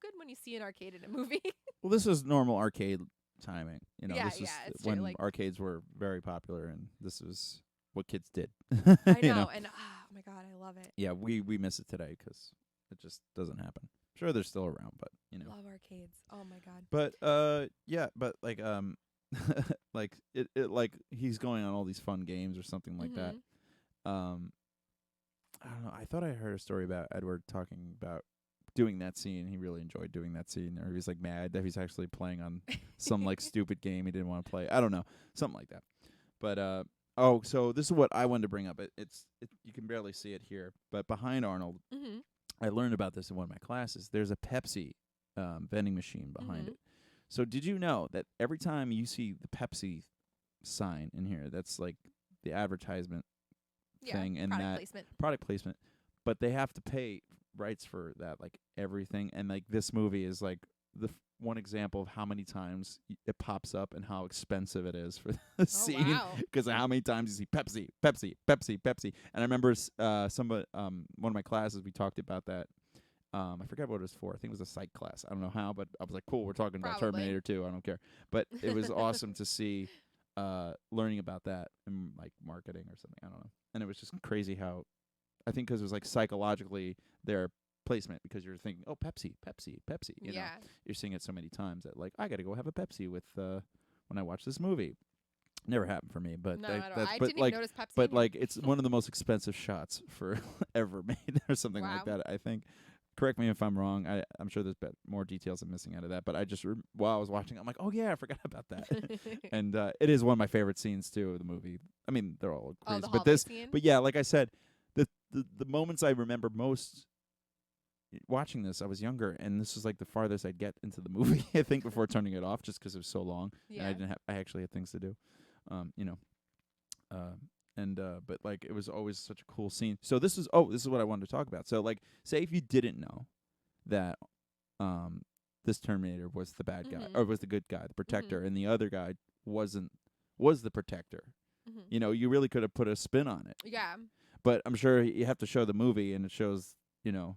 good when you see an arcade in a movie. Well, this is normal arcade timing. You know, Yeah, this is yeah, it's true, when like- arcades were very popular, and this is what kids did. I You know, and oh my god, I love it. Yeah, we miss it today because it just doesn't happen. Sure, they're still around, but you know. Love arcades. Oh my god. But yeah, but like like it like he's going on all these fun games or something like that. I don't know. I thought I heard a story about Edward talking about doing that scene. He really enjoyed doing that scene, or he was like mad that he's actually playing on some like stupid game he didn't want to play. I don't know, something like that. But oh, so this is what I wanted to bring up. It's you can barely see it here, but behind Arnold, I learned about this in one of my classes. There's a Pepsi vending machine behind it. So did you know that every time you see the Pepsi sign in here, that's like the advertisement thing and product that placement. product placement, but they have to pay rights for that, like everything. And like this movie is like the one example of how many times it pops up and how expensive it is for the scene because of how many times you see Pepsi, Pepsi, Pepsi, Pepsi. And I remember somebody, one of my classes, we talked about that. I forget what it was for. I think it was a psych class. I don't know how, but I was like, cool, we're talking about Terminator 2. I don't care. But it was awesome to see learning about that in like marketing or something. I don't know. And it was just crazy how, I think because it was like psychologically their placement, because you're thinking, oh, Pepsi, Pepsi, Pepsi. You know, you're seeing it so many times that like, I got to go have a Pepsi with when I watch this movie. Never happened for me, but No, that's I but didn't like, even notice Pepsi. but like it's one of the most expensive shots for ever made or something like that. I think. Correct me if I'm wrong. I'm sure there's more details I'm missing out of that. But I just while I was watching, I'm like, oh yeah, I forgot about that. And it is one of my favorite scenes too of the movie. I mean, they're all crazy, but this, scene? but yeah, like I said, the moments I remember most watching this, I was younger, and this was like the farthest I'd get into the movie. I think before turning it off, just because it was so long, and I actually had things to do, you know. But like it was always such a cool scene. So this is what I wanted to talk about. So like, say if you didn't know that this Terminator was the bad guy or was the good guy, the protector, and the other guy was the protector. You know, you really could have put a spin on it. Yeah. But I'm sure you have to show the movie, and it shows, you know,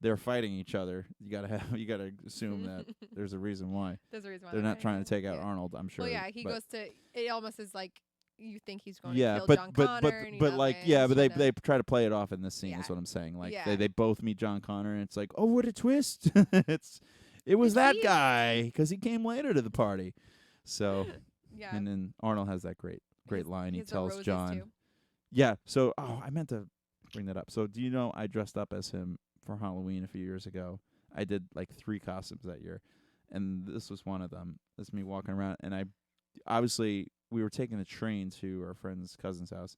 they're fighting each other. You gotta assume that there's a reason why. There's a reason why they're not trying to take out Arnold. I'm sure. Well, yeah, he goes to. It almost is like. You think he's going to kill John Connor, but like but they try to play it off in this scene. Is what I'm saying. Like they both meet John Connor, and it's like, oh, what a twist! it was that guy because he came later to the party. So and then Arnold has that great line. He tells John. Too. Yeah. So I meant to bring that up. So do you know I dressed up as him for Halloween a few years ago? I did like 3 costumes that year, and this was one of them. It's me walking around, and I obviously. We were taking the train to our friend's cousin's house,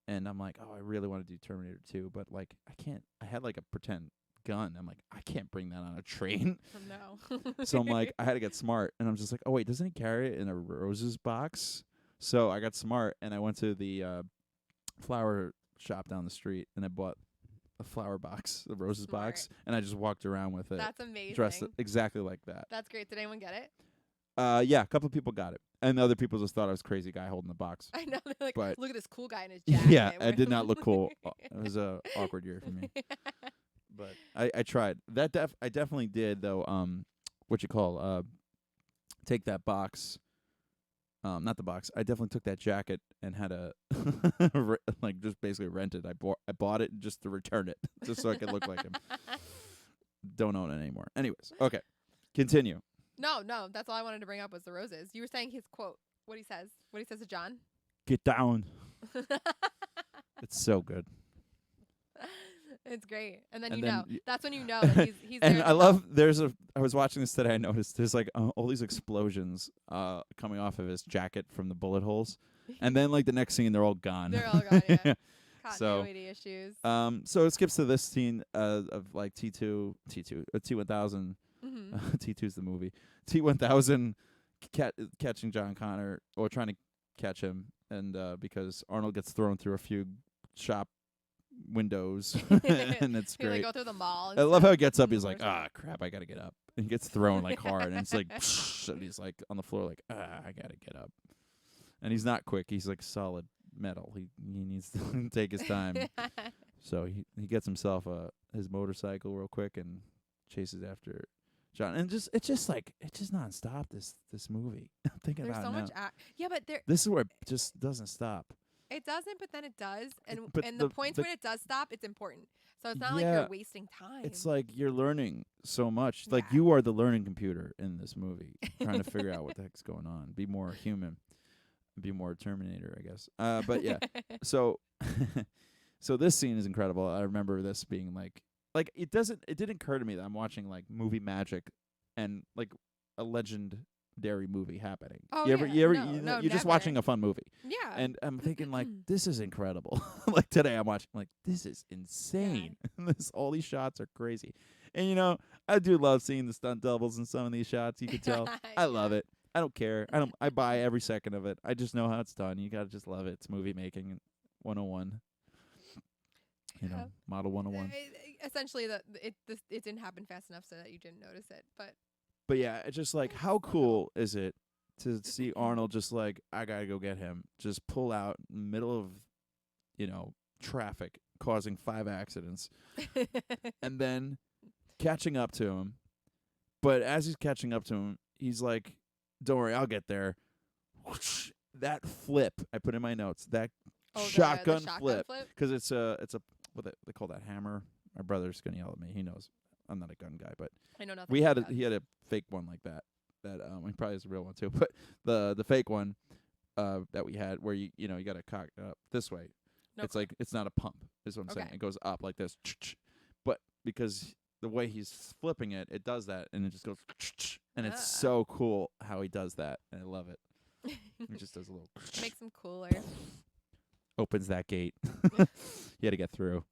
and I'm like, oh, I really want to do Terminator 2, but like I can't. I had like a pretend gun. I'm like, I can't bring that on a train. No. So I'm like, I had to get smart, and I'm just like, oh wait, doesn't he carry it in a roses box? So I got smart, and I went to the flower shop down the street, and I bought a flower box, a roses box, and I just walked around with it. That's amazing. Dressed it exactly like that. That's great. Did anyone get it? Yeah, a couple of people got it, and other people just thought I was a crazy guy holding the box. I know, they're like, but look at this cool guy in his jacket. Yeah, I did not look cool. It was a awkward year for me. But I tried. I definitely did though. Take that box. Not the box. I definitely took that jacket and had a like just basically rented. I bought it just to return it, just so I could look like him. Don't own it anymore. Anyways, okay, continue. No, that's all I wanted to bring up was the roses. You were saying his quote, what he says to John. Get down. It's so good. It's great. And then that's when you know that he's and there. I love, I was watching this today, I noticed there's like all these explosions coming off of his jacket from the bullet holes. And then like the next scene, they're all gone. They're all gone, yeah. Continuity issues. So it skips to this scene of like T1000. T2's the movie. T1000 catching John Connor, or trying to catch him, and because Arnold gets thrown through a few shop windows, and it's great. They go through the mall. I love how he gets up. He's like, crap, I gotta get up. And he gets thrown like hard, and it's like, and he's like on the floor like, I gotta get up. And he's not quick. He's like solid metal. He needs to take his time. So he gets himself his motorcycle real quick and chases after John. And it's just nonstop. This movie. I'm thinking There's about so it much. now. Yeah, but there. This is where it just doesn't stop. It doesn't, but then it does. And But the points when it does stop, it's important. So it's not like Yeah. you're wasting time. It's like you're learning so much. Like Yeah. you are the learning computer in this movie, trying to figure out what the heck's going on. Be more human. Be more Terminator, I guess. But yeah. So so this scene is incredible. I remember this being like it didn't occur to me that I'm watching like movie magic and like a legendary movie happening. Oh, you ever yeah. you're just never. watching a fun movie. Yeah. And I'm thinking like this is incredible. Like today I'm watching like this is insane. All these shots are crazy. And I do love seeing the stunt doubles in some of these shots. You could tell. I love it. I don't care. I buy every second of it. I just know how it's done. You got to just love it. It's movie making 101. Model 101. Essentially it didn't happen fast enough so that you didn't notice it. But yeah, it's just like how cool is it to see Arnold just like I got to go get him. Just pull out in the middle of traffic causing 5 accidents and then catching up to him. But as he's catching up to him, he's like, "Don't worry, I'll get there." Whoosh, that flip I put in my notes. That shotgun flip because it's a what they call that hammer. My brother's gonna yell at me. He knows I'm not a gun guy, but I know nothing. he had a fake one like that. That he probably has a real one too. But the fake one that we had where you got to cock it up this way. No It's like it's not a pump. Is what I'm saying. It goes up like this. But because the way he's flipping it, it does that, and it just goes, and it's so cool how he does that, and I love it. He just does a little. Makes him cooler. Opens that gate. He had to get through.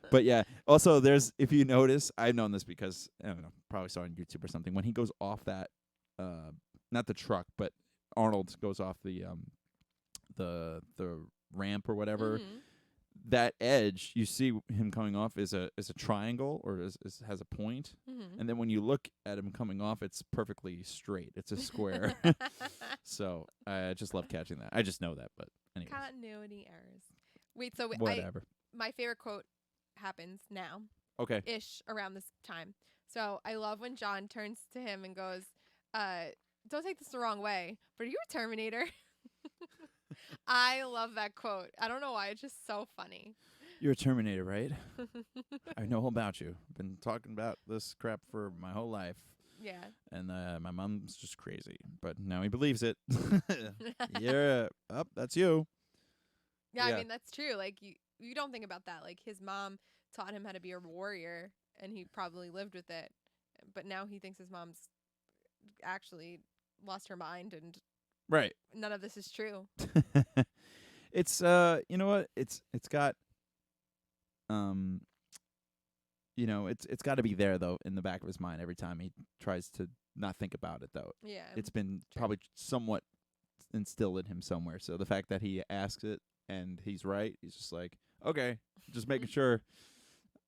But yeah, also if you notice, I've known this because I don't know, probably saw on YouTube or something. When he goes off that, not the truck, but Arnold goes off the ramp or whatever. Mm-hmm. That edge you see him coming off is a triangle or has a point, and then when you look at him coming off, it's perfectly straight. It's a square. So I just love catching that. I just know that, but anyway. Continuity errors. Wait, so Whatever. My favorite quote happens now. Okay. Ish around this time. So I love when John turns to him and goes, "Don't take this the wrong way, but are you a Terminator?" I love that quote. I don't know why. It's just so funny. You're a Terminator, right? I know all about you. I've been talking about this crap for my whole life. Yeah. And my mom's just crazy. But now he believes it. Yeah. That's you. Yeah, I mean, that's true. Like, you don't think about that. Like, his mom taught him how to be a warrior, and he probably lived with it. But now he thinks his mom's actually lost her mind, and right. None of this is true. It's you know what? It's got it's got to be there though in the back of his mind every time he tries to not think about it though. Yeah. It's been probably somewhat instilled in him somewhere. So the fact that he asks it and he's right, he's just like, okay, just making sure.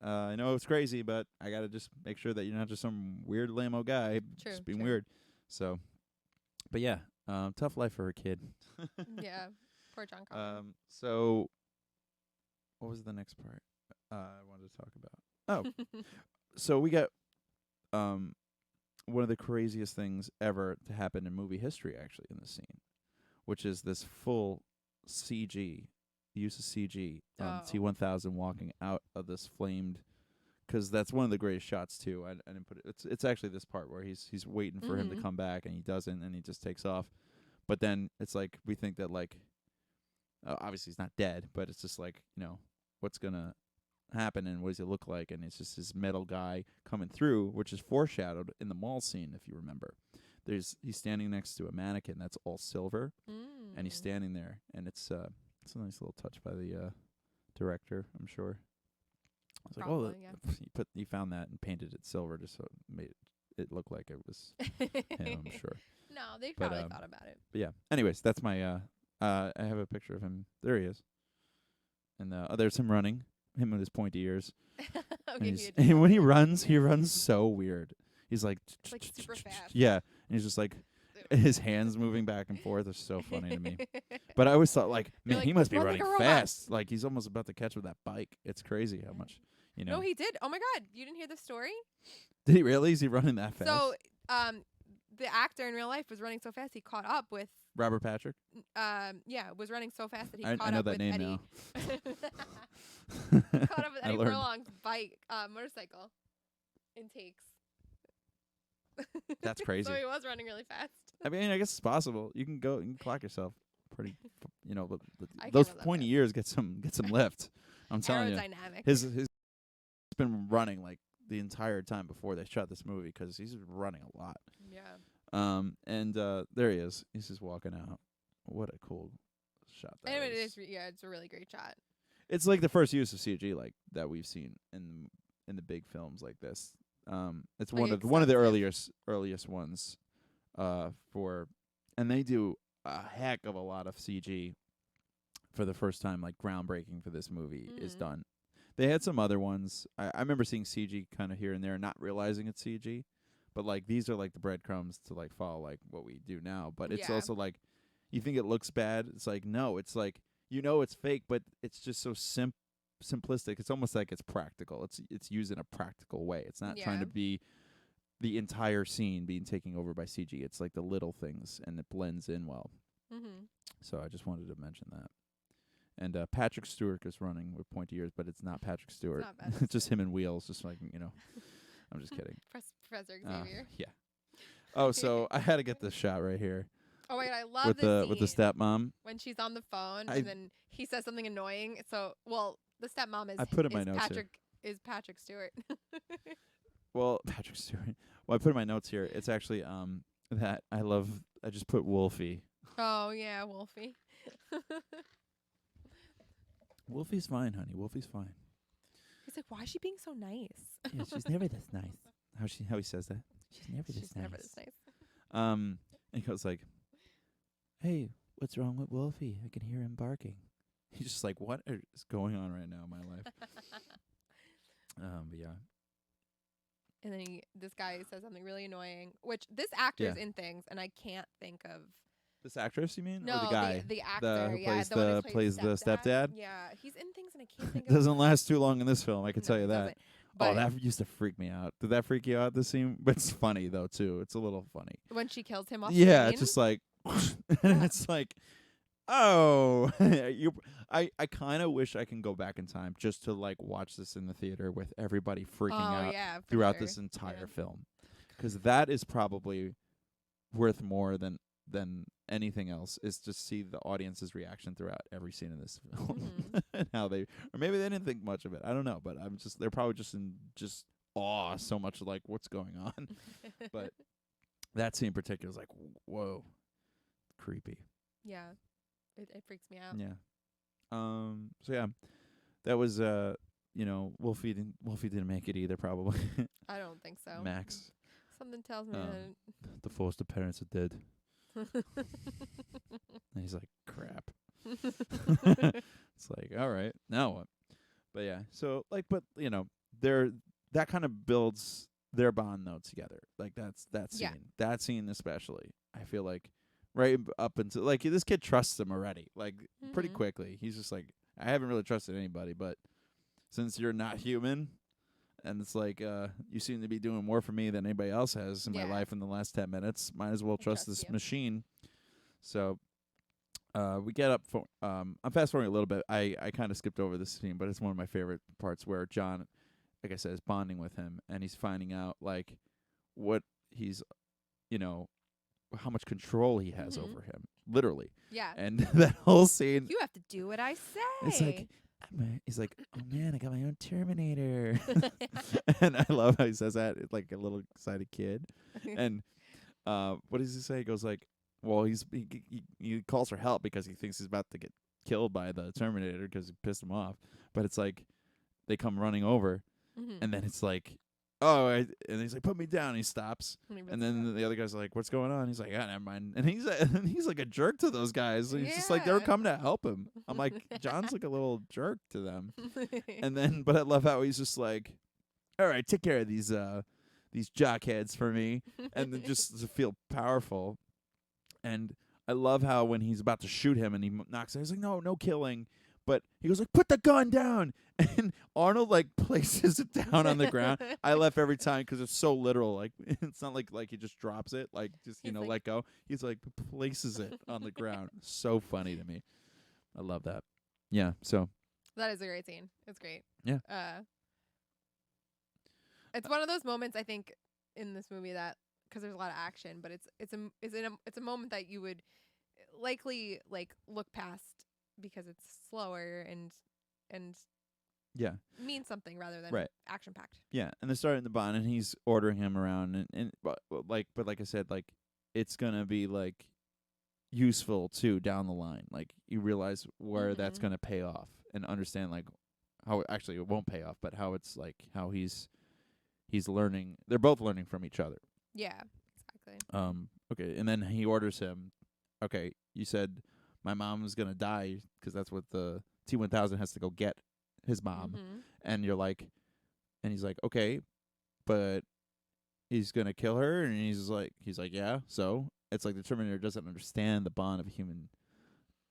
I know it's crazy, but I got to just make sure that you're not just some weird lame-o guy just being weird. So, but yeah, tough life for a kid. Yeah, poor John Connor. So, what was the next part I wanted to talk about? Oh, so we got one of the craziest things ever to happen in movie history, actually, in this scene, which is this full CG. Use of CG on T-1000 walking out of this flamed, because that's one of the greatest shots too. I didn't put it. It's actually this part where he's waiting for him to come back and he doesn't, and he just takes off. But then it's like we think that like obviously he's not dead, but it's just like what's gonna happen and what does he look like, and it's just this metal guy coming through, which is foreshadowed in the mall scene if you remember. He's standing next to a mannequin that's all silver, and he's standing there, and it's a nice little touch by the director, I'm sure. I was probably, he found that and painted it silver just so it made it look like it was him, I'm sure. No, they probably thought about it. But yeah. Anyways, that's my I have a picture of him. There he is. And there's him running, him with his pointy ears. Okay, and when he runs so weird. He's like super fast. Yeah. And he's just like his hands moving back and forth is so funny to me. But I always thought, like, man, he must be "Run running like a robot." fast. Like, he's almost about to catch with that bike. It's crazy how much, you know. No, he did. Oh my God, you didn't hear the story? Did he really? Is he running that fast? So, the actor in real life was running so fast he caught up with. Robert Patrick? Was running so fast that he I caught know up that with name Eddie. now. Caught up with I Eddie learned. Furlong's bike, motorcycle, in takes. That's crazy. So he was running really fast. I mean, I guess it's possible. You can clock yourself pretty, but I those can't run that pointy fast. ears get some lift. I'm telling you. Aerodynamic. His been running like the entire time before they shot this movie because he's running a lot. Yeah. And there he is. He's just walking out. What a cool shot that Anyway, is. it's a really great shot. It's like the first use of CG like that we've seen in the big films like this. It's Like one of the extensive. earliest ones and they do a heck of a lot of CG for the first time, like groundbreaking for this movie is done. They had some other ones. I remember seeing CG kind of here and there, not realizing it's CG, but like these are like the breadcrumbs to like follow like what we do now. But it's Yeah. also like you think it looks bad. It's like no, it's like it's fake, but it's just so simplistic. It's almost like it's practical. It's used in a practical way. It's not trying to be the entire scene being taken over by CG. It's like the little things, and it blends in well. Mm-hmm. So I just wanted to mention that. And Patrick Stewart is running with pointy ears, but it's not Patrick Stewart. It's not Patrick It's just him and wheels, just like, I'm just kidding. Professor Xavier. Yeah. Oh, so I had to get this shot right here Oh wait, I love with this the scene stepmom. when she's on the phone I- and then he says something annoying. So, the stepmom is I put in my is notes here. Patrick Stewart. Well, Patrick Stewart. Well, I put in my notes here. It's actually that I just put Wolfie. Oh yeah, Wolfie. Wolfie's fine, honey. Wolfie's fine. He's like, why is she being so nice? Yeah, she's never this nice. How he says that? She's never this She's nice. never this nice. And he goes like, "Hey, what's wrong with Wolfie? I can hear him barking." He's just like, "What is going on right now in my life?" But yeah. And then this guy says something really annoying, which this actor's in things, and I can't think of. This actress, you mean? No, or the guy? the actor, who yeah, plays the one who plays the stepdad? Yeah, he's in things, and I can't think of. Doesn't last too long in this film, I can No, tell you it that. doesn't. Oh, But that used to freak me out. Did that freak you out, this scene? But it's funny, though, too. It's a little funny. when she kills him off Yeah, screen, it's just like, and it's like, oh, I kind of wish I can go back in time just to like watch this in the theater with everybody freaking out yeah, for throughout sure. this entire Yeah. film, because that is probably worth more than anything else. Is just see the audience's reaction throughout every scene in this film and how they, or maybe they didn't think much of it. I don't know, but they're probably just in awe so much like what's going on. But that scene in particular is like, whoa, creepy. Yeah, it freaks me out. Yeah. So yeah, that was Wolfie didn't make it either, probably. I don't think so. Max. Something tells me The foster parents are dead. that. And he's like, crap. It's like, all right, now what? But yeah, so like, but that kind of builds their bond though together. Like that scene, Yeah. that scene especially. I feel like right up until like this kid trusts him already, like pretty Mhm. quickly. He's just like, I haven't really trusted anybody, but since you're not human, and it's like you seem to be doing more for me than anybody else has in my Yeah. life in the last 10 minutes. Might as well trust trust this you. machine. So we get up for I'm fast forwarding a little bit. I kind of skipped over this scene, but it's one of my favorite parts where John, like I said, is bonding with him, and he's finding out like what he's, how much control he has Mhm. over him, literally. Yeah. And that whole scene, You have to do what I say. it's like, he's like, oh man, I got my own Terminator. And I love how he says that. It's like a little excited kid. And what does he say? He goes like, well, he calls for help because he thinks he's about to get killed by the Terminator because he pissed him off. But it's like they come running over, Mhm. and then it's like, oh, and he's like, put me down. And he stops, And he and rips then it the other guy's like, what's going on? He's like, never mind. And he's like a jerk to those guys. And he's just like, they were Yeah. coming to help him. I'm like, John's like a little jerk to them. up. And then, but I love how he's just like, all right, take care of these jockheads for me, and then just to feel powerful. And I love how when he's about to shoot him and he knocks out, he's like, no killing. But he goes like, put the gun down. And Arnold like places it down on the ground. I laugh every time because it's so literal. Like it's not like he just drops it, like just like, let go. He's like places it on the ground. So funny to me. I love that. Yeah. So that is a great scene. It's great. Yeah. It's one of those moments I think in this movie that because there's a lot of action, but it's a moment that you would likely like look past because it's slower and yeah, means something rather than action packed. Yeah, and they're starting the bond, and he's ordering him around, but like I said, like it's gonna be like useful too down the line. Like you realize where that's gonna pay off, and understand like how actually it won't pay off, but how it's like how he's learning. They're both learning from each other. Yeah, exactly. Okay, and then he orders him. Okay, you said my mom's gonna die because that's what the T-1000 has to go get his mom, and you're like, and he's like, okay, but he's gonna kill her, and he's like, yeah. So it's like the Terminator doesn't understand the bond of human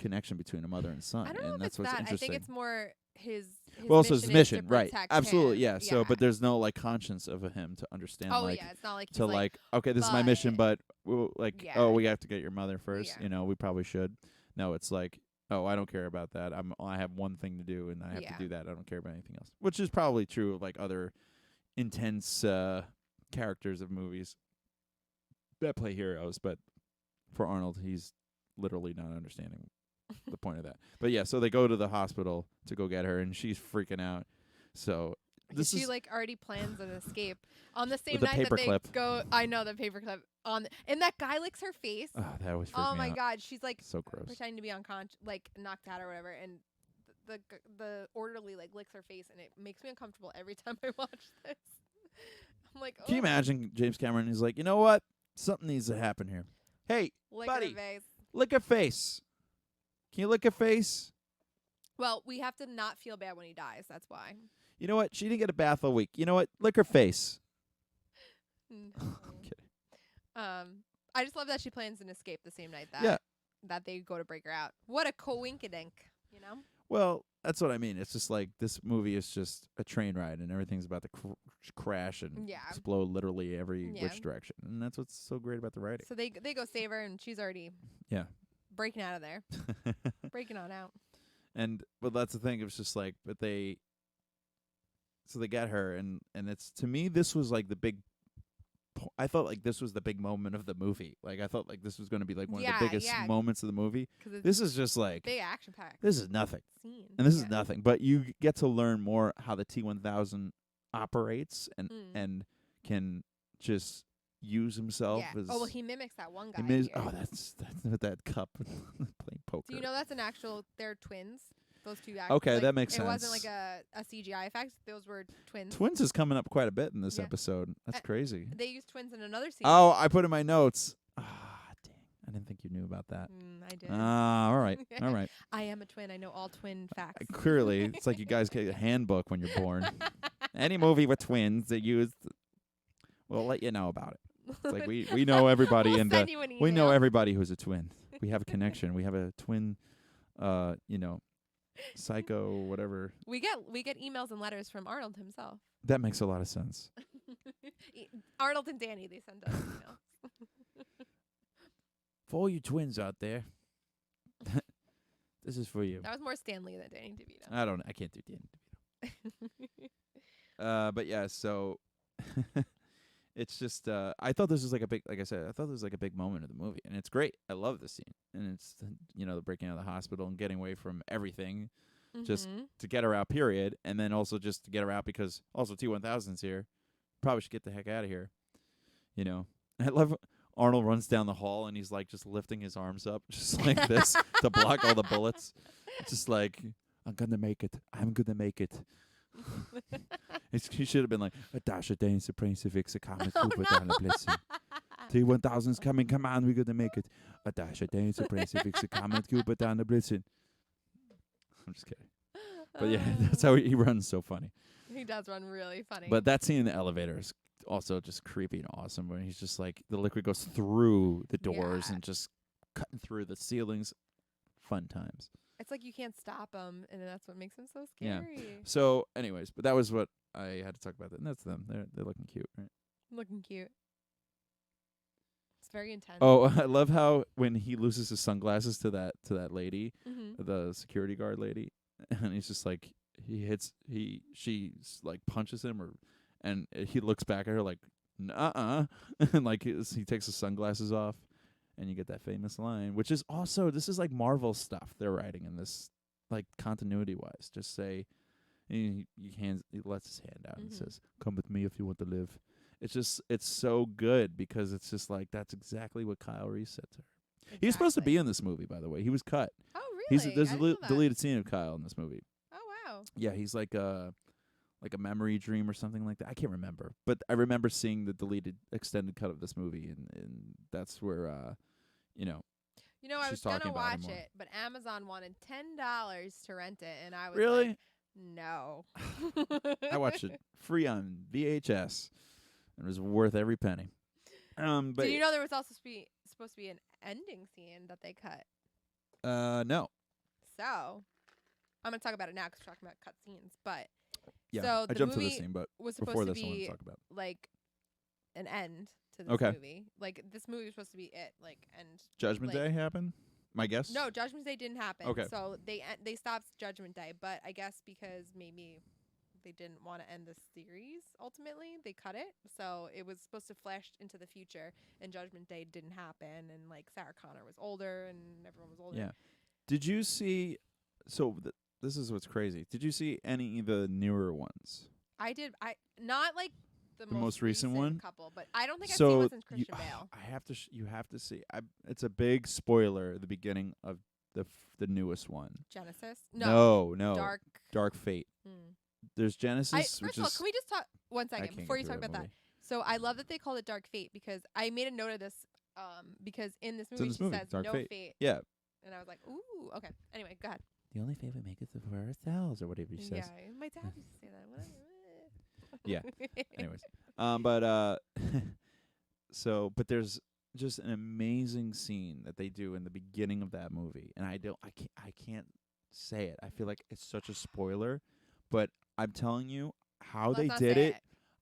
connection between a mother and son, I don't know and if that's it's what's that. interesting. I think it's more his well, mission also his mission, is to right? protect Absolutely, him. yeah. So, but there's no like conscience of him to understand. Oh like, yeah, it's not like he's to like, okay, this is my mission, but like, yeah. oh, we have to get your mother first. Yeah. You know, we probably should. No, it's like, oh, I don't care about that. I have one thing to do, and I have to do that. I don't care about anything else. Which is probably true of like other intense characters of movies that play heroes, but for Arnold, he's literally not understanding the point of that. But yeah, so they go to the hospital to go get her, and she's freaking out. So she like already plans an escape on the same with night that they paperclip. go. I know the paperclip on, and that guy licks her face. Oh, that was. Oh my god, she's like so gross, pretending to be unconscious, like knocked out or whatever, and the orderly like licks her face, and it makes me uncomfortable every time I watch this. I'm like, oh. Can you imagine James Cameron? He's like, you know what? Something needs to happen here. Hey, lick buddy, her face. Lick her face. Can you lick her face? Well, we have to not feel bad when he dies. That's why. You know what? She didn't get a bath all week. You know what? Lick her face. Okay. I just love that she plans an escape the same night that they go to break her out. What a coinkydink, you know? Well, that's what I mean. It's just like this movie is just a train ride, and everything's about to crash and explode literally every which direction. And that's what's so great about the writing. So they go save her, and she's already breaking out of there, breaking on out. But that's the thing. It was just like, but they get her, and it's, to me, this was like the big. I thought like this was the big moment of the movie. Like I thought like this was going to be like one of the biggest moments of the movie. This is just like big action pack. This is nothing. Scene. And this is nothing. But you get to learn more how the T-1000 operates and can just use himself as. Oh well, he mimics that one guy. That's with that cup playing poker. Do you know that's an actual? They're twins. Those two actors. Okay, that makes sense. It wasn't like a CGI effect. Those were twins. Twins is coming up quite a bit in this episode. That's crazy. They used twins in another scene. Oh, I put in my notes. Dang. I didn't think you knew about that. I did. All right. All right. I am a twin. I know all twin facts. Clearly. It's like you guys get a handbook when you're born. Any movie with twins that use, we'll let you know about it. It's like we know everybody we know everybody who's a twin. We have a connection. We have a twin, psycho, whatever. We get emails and letters from Arnold himself. That makes a lot of sense. Arnold and Danny, they send us emails. For all you twins out there, this is for you. That was more Stanley than Danny DeVito. I can't do Danny DeVito. But yeah, so it's just I thought this was like a big, like I said, I thought this was like a big moment of the movie, and it's great. I love this scene, and it's the breaking out of the hospital and getting away from everything, just to get her out. Period, and then also just to get her out because also T-1000's here. Probably should get the heck out of here. You know, I love Arnold runs down the hall and he's like just lifting his arms up just like this to block all the bullets. It's just like, I'm gonna make it. I'm gonna make it. He should have been like, a dash of Dane Supreme Civics, a comet Cooper down the blessing. T-1000's coming, come on, we're gonna make it. A dash of Dane Supreme Civics, a comet Cooper down the blessing. I'm just kidding. But yeah, that's how he runs so funny. He does run really funny. But that scene in the elevator is also just creepy and awesome when he's just like, the liquid goes through the doors and just cutting through the ceilings. Fun times. It's like you can't stop them, and that's what makes them so Yeah. scary. So, anyways, but that was what I had to talk about. That, and that's them. They're looking cute, right? Looking cute. It's very intense. Oh, I love how when he loses his sunglasses to that lady, Mm-hmm. the security guard lady, and he's just like she like punches him and he looks back at her like nuh-uh, and like he takes his sunglasses off, and you get that famous line, which is also this is like Marvel stuff they're writing in this, like continuity wise. Just say he lets his hand out and says, "Come with me if you want to live." It's so good because it's just like that's exactly what Kyle Reese said to her. Exactly. He was supposed to be in this movie, by the way. He was cut. Oh, really? There's a deleted scene of Kyle in this movie. Oh, wow. Yeah, he's like a memory dream or something like that. I can't remember, but I remember seeing the deleted extended cut of this movie, and that's where I was talking gonna about watch it, but Amazon wanted $10 to rent it, and I was really like, no. I watched it free on VHS. It was worth every penny. But did you know there was also supposed to be an ending scene that they cut? No. So, I'm gonna talk about it now because we're talking about cut scenes. But Yeah, so I the jumped to movie this scene, but was before supposed to this, I want to be talk about. like an end to this Okay. movie. Like this movie was supposed to be it. Like and Judgment Day happened. My guess. no, Judgment Day didn't happen. Okay. So they stopped Judgment Day, but I guess because maybe they didn't want to end the series ultimately, they cut it. So it was supposed to flash into the future, and Judgment Day didn't happen, and like Sarah Connor was older, and everyone was older. Yeah. Did you see? So this is what's crazy. Did you see any of the newer ones? I did. I not like the most recent one? couple, but I don't think I've So seen one since Christian Bale. I have to. You have to see. It's a big spoiler at the beginning of the newest one. Genesis? No. Dark Fate. Hmm. There's Genesis, First which of all, is. can we just talk 1 I second can't before get you through talk about that? movie. So I love that they called it Dark Fate because I made a note of this because in this It's movie in this she movie, says Dark no Fate. fate. Yeah. And I was like, ooh, okay. Anyway, go ahead. The only fate we make is for ourselves, or whatever he says. Yeah, my dad used to say that. Whatever. Yeah. Anyways, but there's just an amazing scene that they do in the beginning of that movie, and I can't say it. I feel like it's such a spoiler, but I'm telling you how Let's they not did say it.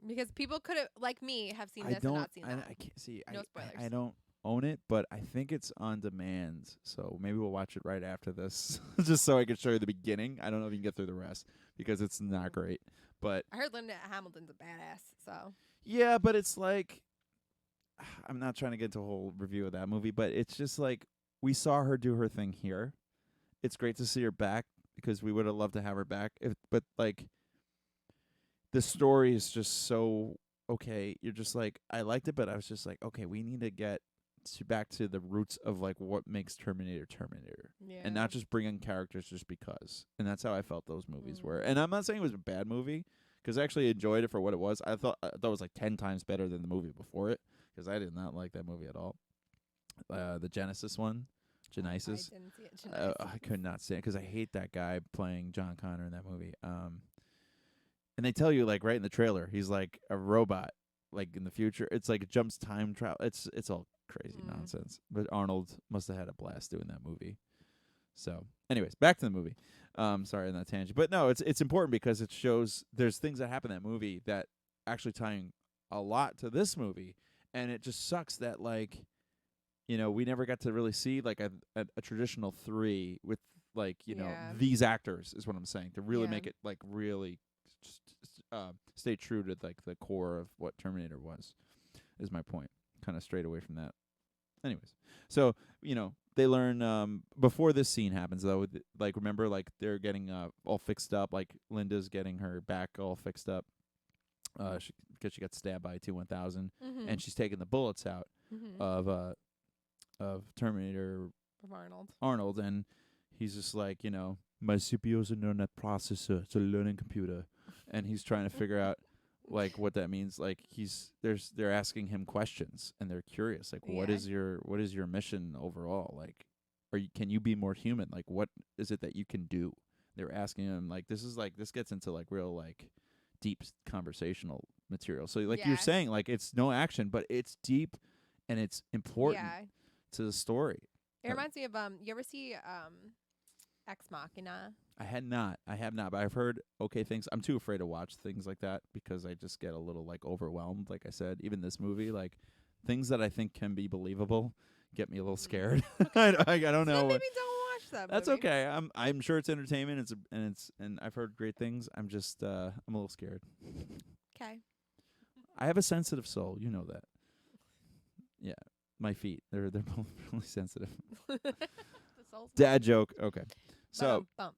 because people could have, like me, have seen I this and don't. not seen that. I can't see. No spoilers. I don't own it, but I think it's on demand. So maybe we'll watch it right after this, just so I can show you the beginning. I don't know if you can get through the rest because it's not great. But I heard Linda Hamilton's a badass. So yeah, but it's like I'm not trying to get into a whole review of that movie, but it's just like we saw her do her thing here. It's great to see her back because we would have loved to have her back. But like the story is just so okay. You're just like I liked it, but I was just like, okay, we need to get back to the roots of like what makes Terminator, yeah. and not just bring in characters just because. And that's how I felt those movies were. And I'm not saying it was a bad movie because I actually enjoyed it for what it was. I thought it was like 10 times better than the movie before it because I did not like that movie at all. The Genesis one, Genesis. I didn't see it. Genesis. I could not stand it because I hate that guy playing John Connor in that movie. And they tell you like right in the trailer, he's like a robot. Like in the future, it's like it jumps time travel. It's all crazy nonsense. But Arnold must have had a blast doing that movie. So, anyways, back to the movie. Sorry on that tangent, but no, it's important because it shows there's things that happen in that movie that actually tying a lot to this movie, and it just sucks that like, we never got to really see like a traditional 3 with like these actors is what I'm saying to really make it like really stay true to like the core of what Terminator was. Is my point. Kind of strayed away from that. Anyways, so they learn before this scene happens though. Like remember, like they're getting all fixed up. Like Linda's getting her back all fixed up. Because she got stabbed by T-1000, and she's taking the bullets out of Terminator of Arnold, and he's just like my CPU's a neural net processor. It's a learning computer, and he's trying to figure out like what that means. Like they're asking him questions and they're curious. Like what is your mission overall? Like can you be more human? Like what is it that you can do? They're asking him like this gets into like real like deep conversational material. So like you're saying like it's no action, but it's deep and it's important to the story. It reminds me of you ever see Ex Machina? I have not, but I've heard okay things. I'm too afraid to watch things like that because I just get a little like overwhelmed. Like I said, even this movie, like things that I think can be believable get me a little scared. I don't know. So maybe don't watch that. That's movie. okay. I'm sure it's entertainment. And I've heard great things. I'm just I'm a little scared. Okay. I have a sensitive soul. You know that. Yeah, my feet. They're both really sensitive. The soul's Dad joke. Okay. So, Bum.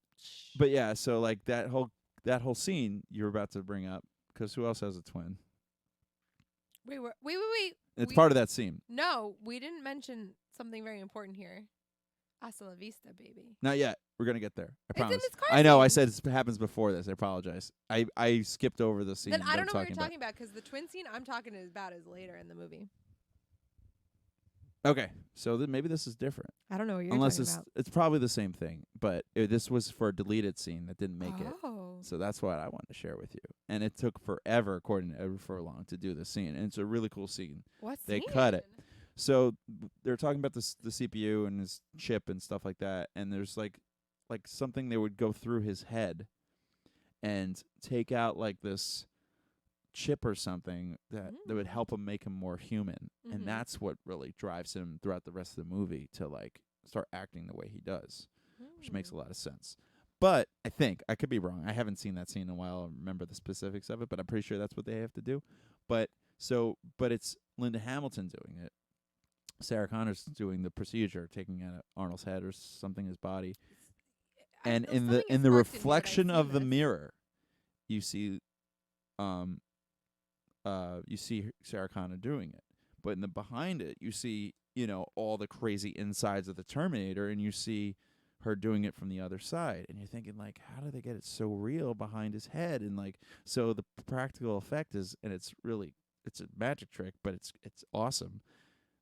but yeah, so like that whole scene you're about to bring up, because who else has a twin? Wait. It's part of that scene. No, we didn't mention something very important here. Hasta la vista, baby. Not yet. We're gonna get there. I promise. In this car I know. I scene. said it happens before this. I apologize. I skipped over the scene. Then I don't know that what I'm you're talking about because the twin scene I'm talking about is later in the movie. Okay, so maybe this is different. I don't know what you're Unless talking about. it's probably the same thing, but this was for a deleted scene that didn't make it. Oh. So that's what I wanted to share with you. And it took forever, according to Edward Furlong, to do the scene. And it's a really cool scene. What They scene? cut it. So they're talking about the CPU and his chip and stuff like that. And there's like something they would go through his head and take out like this chip or something that would help him make him more human. And that's what really drives him throughout the rest of the movie to like start acting the way he does, which makes a lot of sense. But I think I could be wrong. I haven't seen that scene in a while. I remember the specifics of it, but I'm pretty sure that's what they have to do. But it's Linda Hamilton doing it. Sarah Connor's doing the procedure, taking out Arnold's head or something, his body. And in the reflection of the mirror, you see Sarah Connor doing it. But in the behind it, you see, all the crazy insides of the Terminator, and you see her doing it from the other side. And you're thinking, like, how do they get it so real behind his head? And like, so the practical effect is, and it's a magic trick, but it's awesome.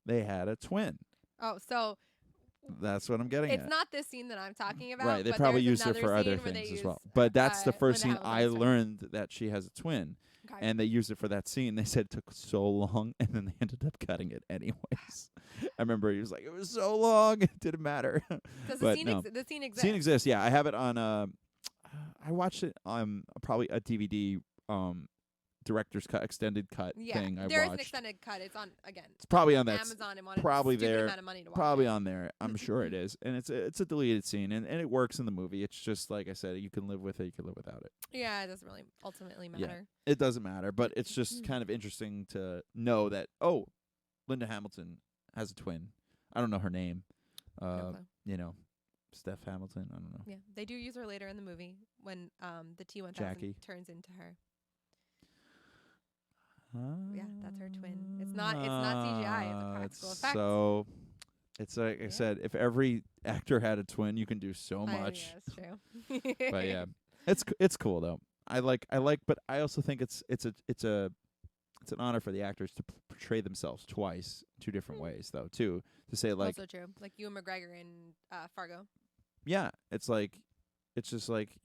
They had a twin. Oh, so that's what I'm getting at. It's not this scene that I'm talking about. Right, they but probably there's used it for another other scene where things they as well. use, But that's the first Linda scene I Hamilton's twin. learned that she has a twin. Okay. And they used it for that scene. They said it took so long, and then they ended up cutting it anyways. I remember he was like, it was so long, it didn't matter. Does but the scene the scene exist? Scene exists, yeah. I have it on, I watched it on probably a DVD director's cut, extended cut thing I there is watched. an extended cut. It's on, again. It's probably on that. Amazon and wanted probably a stupid there. amount of money to watch Probably it. on there. I'm sure it is. And it's a deleted scene, and it works in the movie. It's just, like I said, you can live with it, you can live without it. Yeah, it doesn't really ultimately matter. It doesn't matter, but it's just kind of interesting to know that, Linda Hamilton has a twin. I don't know her name. No clue. Steph Hamilton, I don't know. Yeah, they do use her later in the movie when the T-1000 Jackie. turns into her. Yeah, that's her twin. It's not CGI. It's a practical effect. So it's like I said, if every actor had a twin, you can do so much. Yeah, that's true. But yeah, it's cool though. I like, but I also think it's an honor for the actors to portray themselves twice, two different ways though too. To say like also true, like Ewan McGregor in Fargo. Yeah, it's just like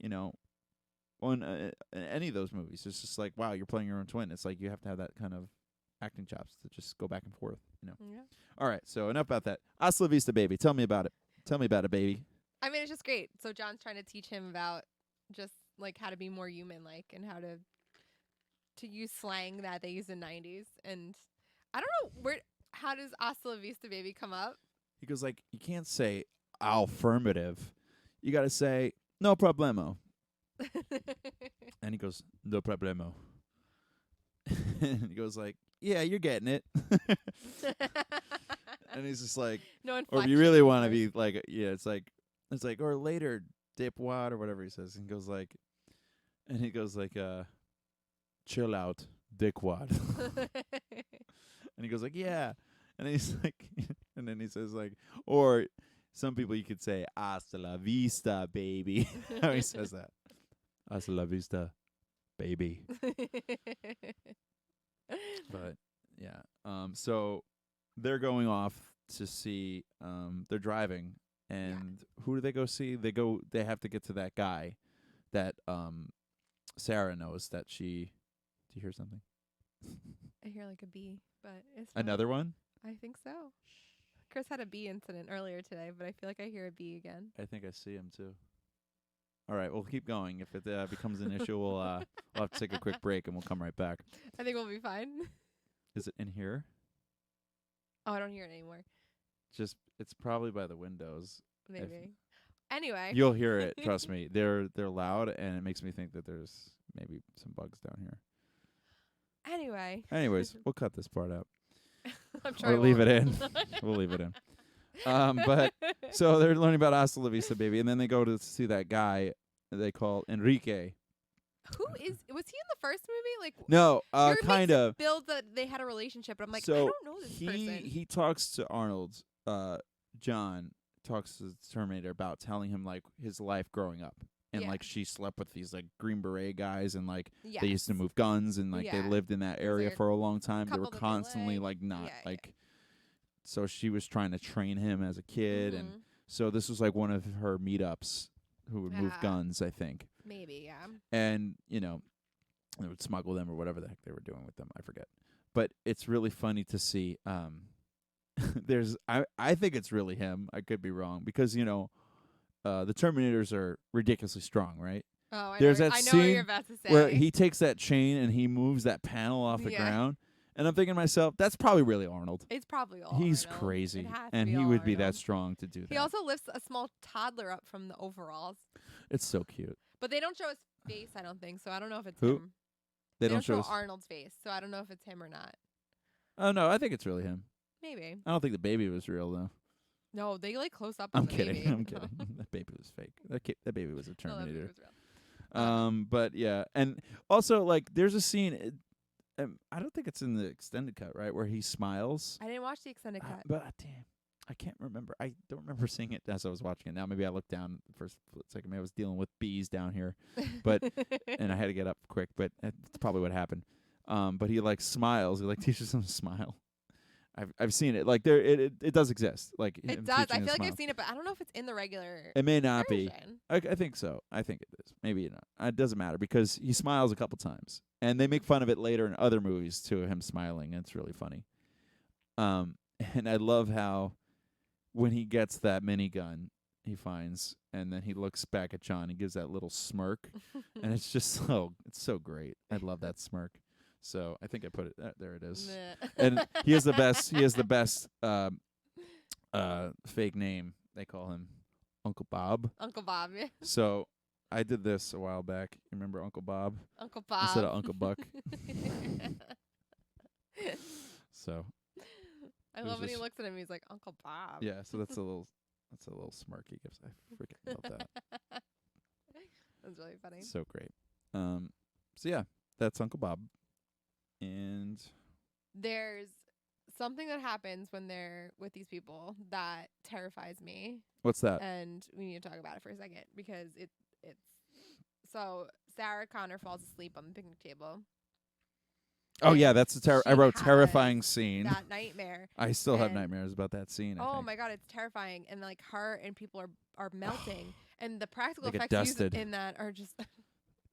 on any of those movies, it's just like, wow, you're playing your own twin. It's like you have to have that kind of acting chops to just go back and forth. Yeah. All right, so enough about that. Hasta la vista, baby. Tell me about it. Tell me about it, baby. I mean, it's just great. So John's trying to teach him about just like how to be more human-like and how to use slang that they used in the 90s. And I don't know how does hasta la vista, baby come up? He goes like, you can't say affirmative. You got to say no problemo. And he goes, no problemo. And he goes like, yeah, you're getting it. And he's just like, no or if you really want to be like, yeah, it's like, or later, dipwad, or whatever he says. And he goes like, chill out, dickwad. And he goes like, yeah. And he's like, and then he says like, or some people you could say, hasta la vista, baby. How he says that. Hasta la vista, baby. But yeah, so they're going off to see. They're driving, and who do they go see? They have to get to that guy that Sarah knows that she. Do you hear something? I hear like a bee, but it's fine. Another one? I think so. Chris had a bee incident earlier today, but I feel like I hear a bee again. I think I see him too. All right, we'll keep going. If it becomes an issue, we'll have to take a quick break and we'll come right back. I think we'll be fine. Is it in here? Oh, I don't hear it anymore. It's probably by the windows. Maybe. Anyway. You'll hear it, trust me. They're loud, and it makes me think that there's maybe some bugs down here. Anyway. Anyways, we'll cut this part out. I'm sure or leave it in. We'll leave it in. But so they're learning about Hasta La Vista, baby, and then they go to see that guy they call Enrique. Was he in the first movie? Like no, kind of. Build that they had a relationship, but I'm like, so I don't know this person. He talks to Arnold. John talks to Terminator about telling him like his life growing up, and like she slept with these like Green Beret guys, and like they used to move guns, and like they lived in that area for a long time. They were constantly like not like. So she was trying to train him as a kid, and so this was like one of her meetups who would move guns, I think. Maybe, yeah. And, they would smuggle them or whatever the heck they were doing with them. I forget. But it's really funny to see. I think it's really him. I could be wrong because, the Terminators are ridiculously strong, right? Oh, I There's know. that I know scene what you're about to say. where he takes that chain and he moves that panel off the ground. And I'm thinking to myself, that's probably really Arnold. It's probably all He's Arnold. crazy. And he would be that strong to do that. He also lifts a small toddler up from the overalls. It's so cute. But they don't show his face, I don't think, so I don't know if it's Who? him. They don't show Arnold's face, so I don't know if it's him or not. Oh, no, I think it's really him. Maybe. I don't think the baby was real, though. No, they like close up. I'm kidding. I'm kidding. That baby was fake. That baby was a Terminator. No, that baby was real. But yeah, and also like there's a scene. I don't think it's in the extended cut, right, where he smiles. I didn't watch the extended cut. But damn, I can't remember. I don't remember seeing it as I was watching it. Now maybe I looked down the first second. Maybe I was dealing with bees down here, but and I had to get up quick. But that's probably what happened. But he like smiles. He like teaches him to smile. I've seen it. Like it does exist. Like it does. I feel like I've seen it, but I don't know if it's in the regular. It may not version. be. I think so. I think it is. Maybe not. It doesn't matter because he smiles a couple times, and they make fun of it later in other movies too. Him smiling. And it's really funny. And I love how when he gets that minigun he finds, and then he looks back at John. He gives that little smirk, and it's just it's so great. I love that smirk. So I think I put it there. It is, and he has the best. He has the best fake name. They call him Uncle Bob. Uncle Bob. Yeah. So I did this a while back. You remember Uncle Bob? Uncle Bob instead of Uncle Buck. So I love when he looks at him. He's like Uncle Bob. Yeah. So that's a little smirk he gives. I freaking love that. That's really funny. So great. So yeah, that's Uncle Bob. And there's something that happens when they're with these people that terrifies me. What's that? And we need to talk about it for a second because it's so Sarah Connor falls asleep on the picnic table. Oh yeah, that's I wrote terrifying scene. That nightmare. I still have nightmares about that scene. Oh my god, it's terrifying, and like her and people are melting, and the practical they get effects dusted. used in that are just.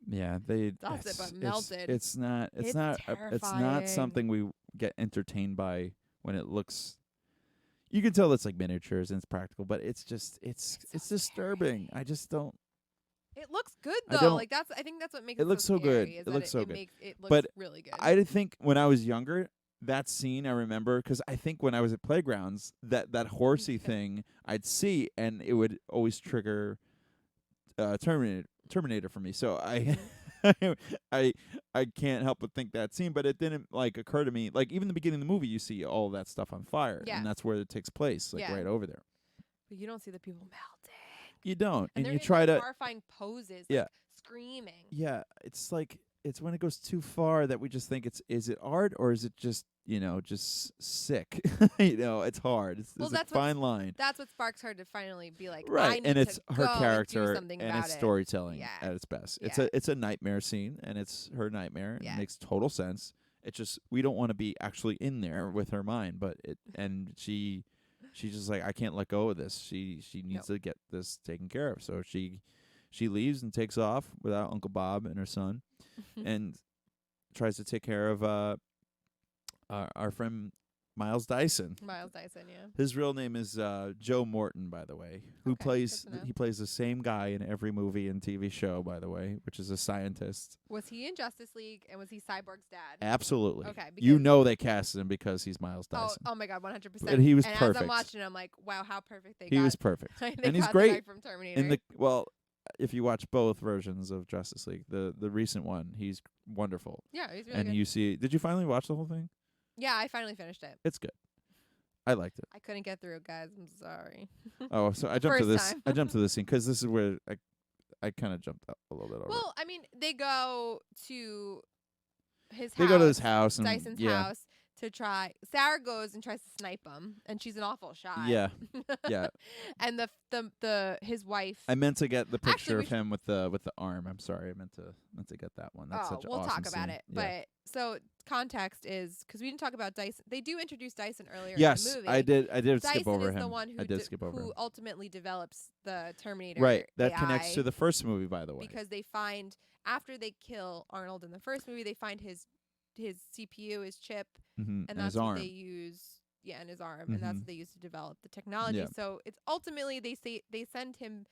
Yeah, they dusted but melted. It's not something we get entertained by when it looks. You can tell it's like miniatures and it's practical, but it's just it's disturbing. I just don't. It looks good though. Like I think that's what makes it looks so scary, good. Is it looks so good. It looks really good. I think when I was younger, that scene I remember because I think when I was at playgrounds, that horsey thing I'd see and it would always trigger Terminator for me. So I can't help but think that scene, but it didn't like occur to me. Like even the beginning of the movie, you see all that stuff on fire, and that's where it takes place, like right over there. But you don't see the people melting. You don't, and you try to horrifying poses, like screaming. Yeah, it's like it's when it goes too far that we just think is it art or is it just just sick? It's hard. It's a fine line. That's what sparks her to finally be like, right, and it's her character and it's storytelling at its best. It's a nightmare scene, and it's her nightmare. It makes total sense. It's just we don't want to be actually in there with her mind, but she's just like I can't let go of this. She needs to get this taken care of. So she leaves and takes off without Uncle Bob and her son, and tries to take care of our friend Miles Dyson. Miles Dyson, yeah. His real name is Joe Morton, by the way, who plays he plays the same guy in every movie and TV show, by the way, which is a scientist. Was he in Justice League, and was he Cyborg's dad? Absolutely. Okay. You know they casted him because he's Miles Dyson. Oh my God, 100%. And he was and perfect. As I'm watching, I'm like, wow, how perfect they got. He was perfect. And he's great from Terminator. if you watch both versions of Justice League, the recent one, he's wonderful. Yeah, he's really and good. you see, did you finally watch the whole thing? Yeah, I finally finished it. It's good. I liked it. I couldn't get through it, guys. I'm sorry. Oh, so I jumped to this. Time. I jumped to this scene because this is where I kind of jumped up a little bit over. Well, I mean, they go to his house. They go to his house. And Dyson's house to try. Sarah goes and tries to snipe him, and she's an awful shot. Yeah, yeah. And his wife. I meant to get the picture of him with the arm. I'm sorry, I meant to get that one. That's such an we'll awesome talk about scene. it. Yeah. But so context is because we didn't talk about Dyson. They do introduce Dyson earlier Yes, in the movie. I did. I did Dyson skip over is him. the one who I did skip over him. who ultimately develops the Terminator. Right, that AI connects to the first movie, by the way. because they find after they kill Arnold in the first movie, they find his CPU, his chip, and that's his what arm. they use. Yeah, and his arm, and that's what they use to develop the technology. Yeah. So it's ultimately they send him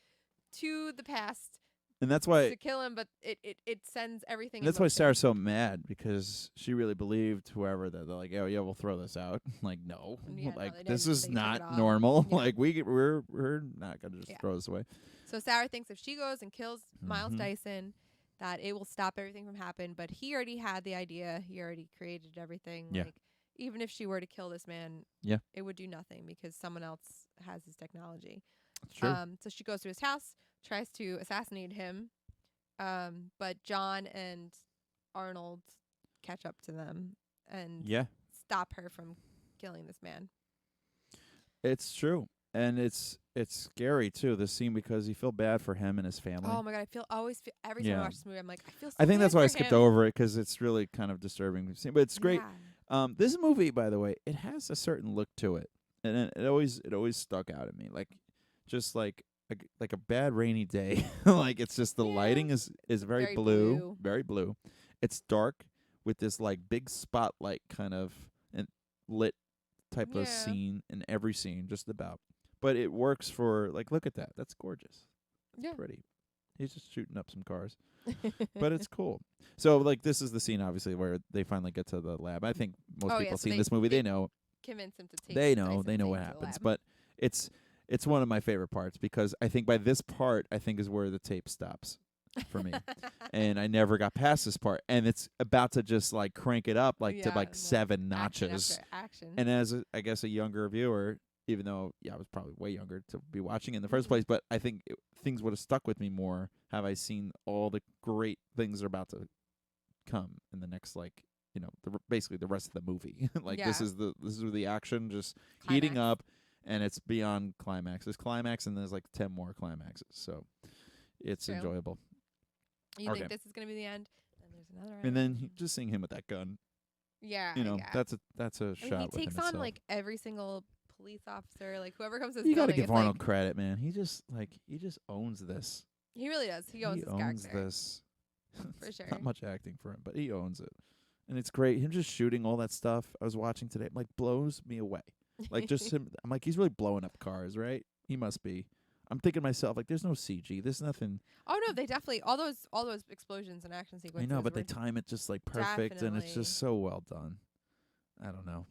to the past And that's why to kill him, but it sends everything. And that's why Sarah's so mad, because she really believed whoever that they're like, oh yeah, we'll throw this out. Like, no, Yeah, no, like they this didn't. is They took it not off. normal. Yeah. Like we're not gonna just throw this away. So Sarah thinks if she goes and kills Miles Mhm. Dyson, that it will stop everything from happening. But he already had the idea. He already created everything. Yeah. Like, even if she were to kill this man, Yeah. it would do nothing because someone else has his technology. That's true. So she goes to his house, tries to assassinate him, but John and Arnold catch up to them and Yeah, stop her from killing this man. it's true, and it's scary too. This scene, because you feel bad for him and his family. Oh my God, always feel every time I Yeah. watch this movie, I'm like, I feel. So I think bad that's why for I skipped him. over it, because it's really kind of disturbing scene, but it's great. Yeah. This movie, by the way, it has a certain look to it, and it always stuck out at me, like just like a bad rainy day. Like, it's just the lighting is very, Very blue, blue. very blue. It's dark with this like big spotlight kind of lit type of Yeah. scene in every scene, just about. But it works for, like, look at that. That's gorgeous. That's Yeah. pretty. He's just shooting up some cars. But it's cool. So, like, this is the scene, obviously, where they finally get to the lab. I think most Oh, yeah, people so seen they- this movie. They they know. Convince him to take. They Dyson know. They know and what take him to the happens. lab. But it's one of my favorite parts, because I think by this part, I think is where the tape stops for me. And I never got past this part. And it's about to just, like, crank it up, like, to, Yeah, like, like, 7 action notches. after action. And as, I guess, a younger viewer, even though, I was probably way younger to be watching in the first place, but I think things would have stuck with me more have I seen all the great things that are about to come in the next, like, basically the rest of the movie. Like, Yeah. this is the action just heating Climax. up, and it's beyond climax. There's climax, and there's like 10 more climaxes. So it's True. enjoyable. You Okay. think this is gonna be the end? And there's another. And then end. just seeing him with that gun, Yeah. that's a I shot. mean, he within takes on itself. like every single police officer, like whoever comes to this You gotta building, give it's Arnold like, credit, man. He just owns this. he really does. He owns He his owns character this. for sure. Not much acting for him, but he owns it. And it's great. Him just shooting all that stuff I was watching today, like, blows me away. Like, just him. I'm like, he's really blowing up cars, right? He must be. I'm thinking to myself, like, there's no CG. There's nothing. Oh no, they definitely all those explosions and action I sequences. know, but they were time it just, like, perfect, and it's Definitely. just so well done. I don't know.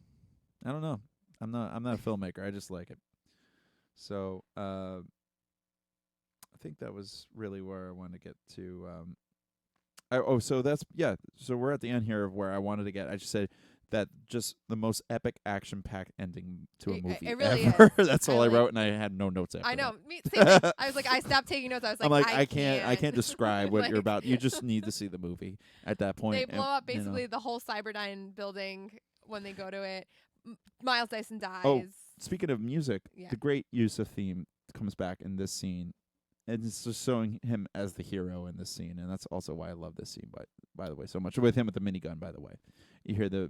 I'm not a filmmaker. I just like it. So, I think that was really where I wanted to get to. So we're at the end here of where I wanted to get. I just said that just the most epic action-packed ending to a movie it really ever. is. That's all I wrote, and I had no notes after I know. that. Me, same thing. I was like, I stopped taking notes. I was like, I'm like, I I can't describe what you're Like, about. You just need to see the movie at that point. They and, blow up you know. basically the whole Cyberdyne building when they go to it. Miles Dyson dies. Oh, Speaking of music, Yeah. the great use of theme comes back in this scene, and it's just showing him as the hero in this scene, and that's also why I love this scene. By the way, so much with him with the minigun. By the way, you hear the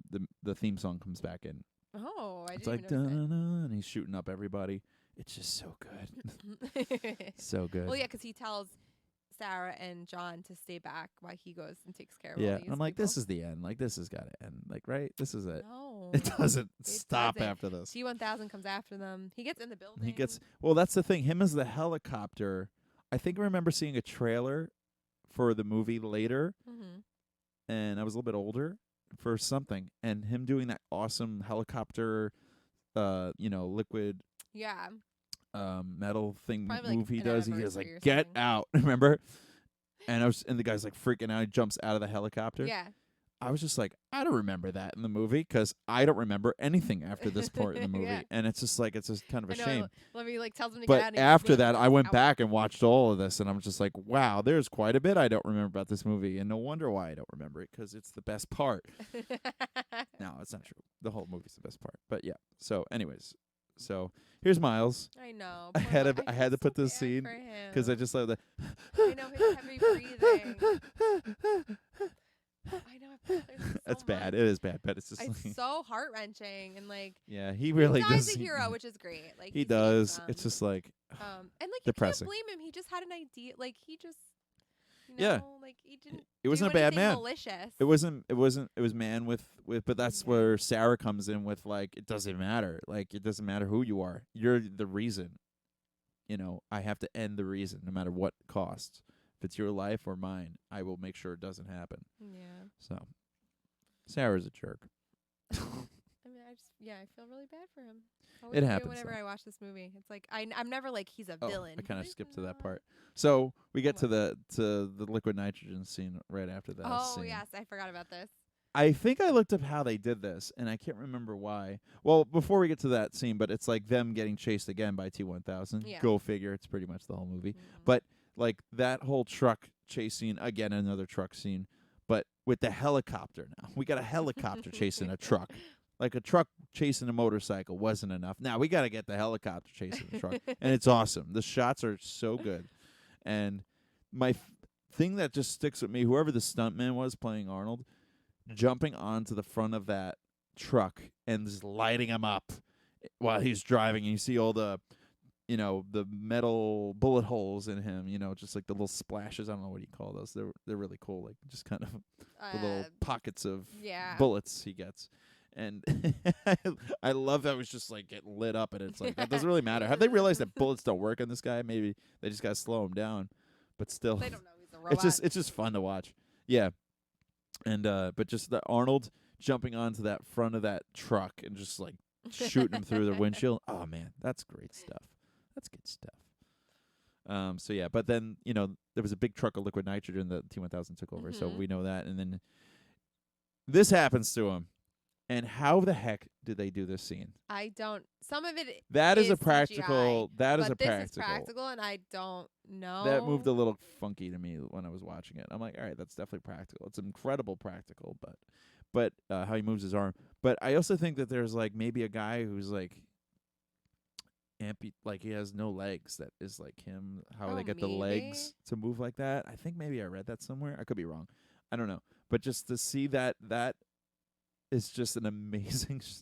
theme song comes back in. Oh, I It's didn't like even notice dun, and he's shooting up everybody. It's just so good, it. so good. Well, yeah, 'cause he tells Sarah and John to stay back while he goes and takes care of Yeah, all these I'm like, people. this is the end. Like, this has got to end. Like, right? This is it. No. It doesn't stop doesn't. after this. T-1000 comes after them. He gets in the building. Well, that's the thing. Him as the helicopter. I think I remember seeing a trailer for the movie later, and I was a little bit older for something, and him doing that awesome helicopter, liquid, metal thing move he does. He goes like, "Get out!" Remember? And the guy's like freaking out. He jumps out of the helicopter. Yeah. I was just like, I don't remember that in the movie because I don't remember anything after this part in the movie, and it's just kind of a shame. Let me tells him to but get out. After that, I went back and watched all of this, and I'm just like, wow, there's quite a bit I don't remember about this movie, and no wonder why I don't remember it because it's the best part. No, it's not true. The whole movie's the best part. But yeah. So, anyways, here's Miles. I know. I had to put this scene because I just love the. I know his heavy breathing. I know. That's bad. It is bad, but it's just it's so heart wrenching and like. Yeah, he really does. He's a hero, which is great. Like he does. It's just like. And like depressing. You can't blame him. He just had an idea. Like he just. Yeah. Like he didn't. It wasn't a bad man. Malicious. It wasn't. It was man with. But that's where Sarah comes in with like it doesn't matter. Like it doesn't matter who you are. You're the reason. I have to end the reason no matter what cost. If it's your life or mine, I will make sure it doesn't happen. Yeah. So, Sarah's a jerk. I mean, I feel really bad for him. It happens. Whenever I watch this movie, it's like I'm never like he's a villain. I kind of skipped to that part. So we get to the liquid nitrogen scene right after that. Oh scene. yes, I forgot about this. I think I looked up how they did this, and I can't remember why. Well, before we get to that scene, but it's like them getting chased again by T-1000. Yeah. Go figure. It's pretty much the whole movie. But like that whole truck chase scene, again, another truck scene, but with the helicopter now. We got a helicopter chasing a truck. Like a truck chasing a motorcycle wasn't enough. Now we got to get the helicopter chasing the truck. And it's awesome. The shots are so good. And my thing that just sticks with me, whoever the stuntman was playing Arnold, jumping onto the front of that truck and just lighting him up while he's driving. And you see all the metal bullet holes in him, just like the little splashes. I don't know what you call those. They're really cool. Like just kind of the little pockets of bullets he gets. And I love that it was just like getting lit up, and it's like that doesn't really matter. Have they realized that bullets don't work on this guy? Maybe they just gotta slow him down. But still, they don't know he's a robot. It's just fun to watch. Yeah. And but just the Arnold jumping onto that front of that truck and just like shooting him through the windshield. Oh man, that's great stuff. That's good stuff. So yeah, but then there was a big truck of liquid nitrogen that T-1000 took over, so we know that. And then this happens to him. And how the heck did they do this scene? I don't. Some of it. That is a practical. CGI, that is a practical. This is practical, and I don't know. That moved a little funky to me when I was watching it. I'm like, all right, that's definitely practical. It's incredible practical, but how he moves his arm. But I also think that there's like maybe a guy who's like like he has no legs. That is like him. How they get the legs to move like that. I think maybe I read that somewhere. I could be wrong. I don't know. But just to see that is just an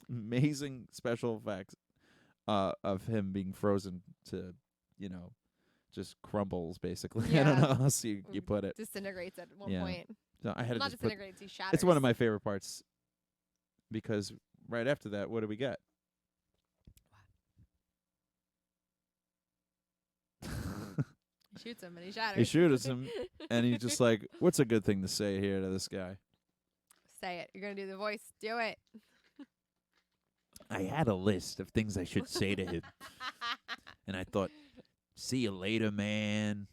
amazing special effect of him being frozen to, just crumbles basically. Yeah. I don't know how else you put it. Disintegrates at one point. So I had not to just disintegrates, he shatters. It's one of my favorite parts because right after that, what do we get? He shoots him and he shatters. He shoots him and he's just like, what's a good thing to say here to this guy? Say it. You're going to do the voice. Do it. I had a list of things I should say to him. And I thought, see you later, man.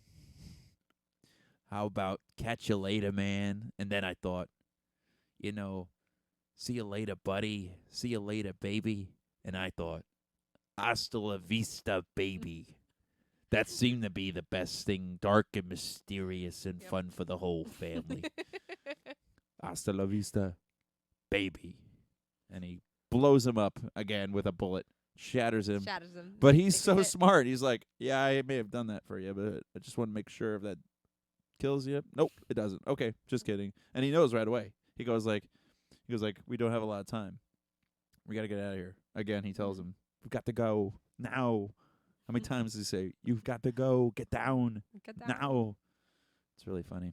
How about catch you later, man? And then I thought, see you later, buddy. See you later, baby. And I thought, hasta la vista, baby. That seemed to be the best thing, dark and mysterious and fun for the whole family. Hasta la vista, baby. And he blows him up again with a bullet, shatters him. But he's so smart. He's like, yeah, I may have done that for you, but I just want to make sure if that kills you. Nope, it doesn't. Okay, just kidding. And he knows right away. He goes like, we don't have a lot of time. We got to get out of here. Again, he tells him, we've got to go now. How many times does he say, you've got to go, get down. Now. It's really funny.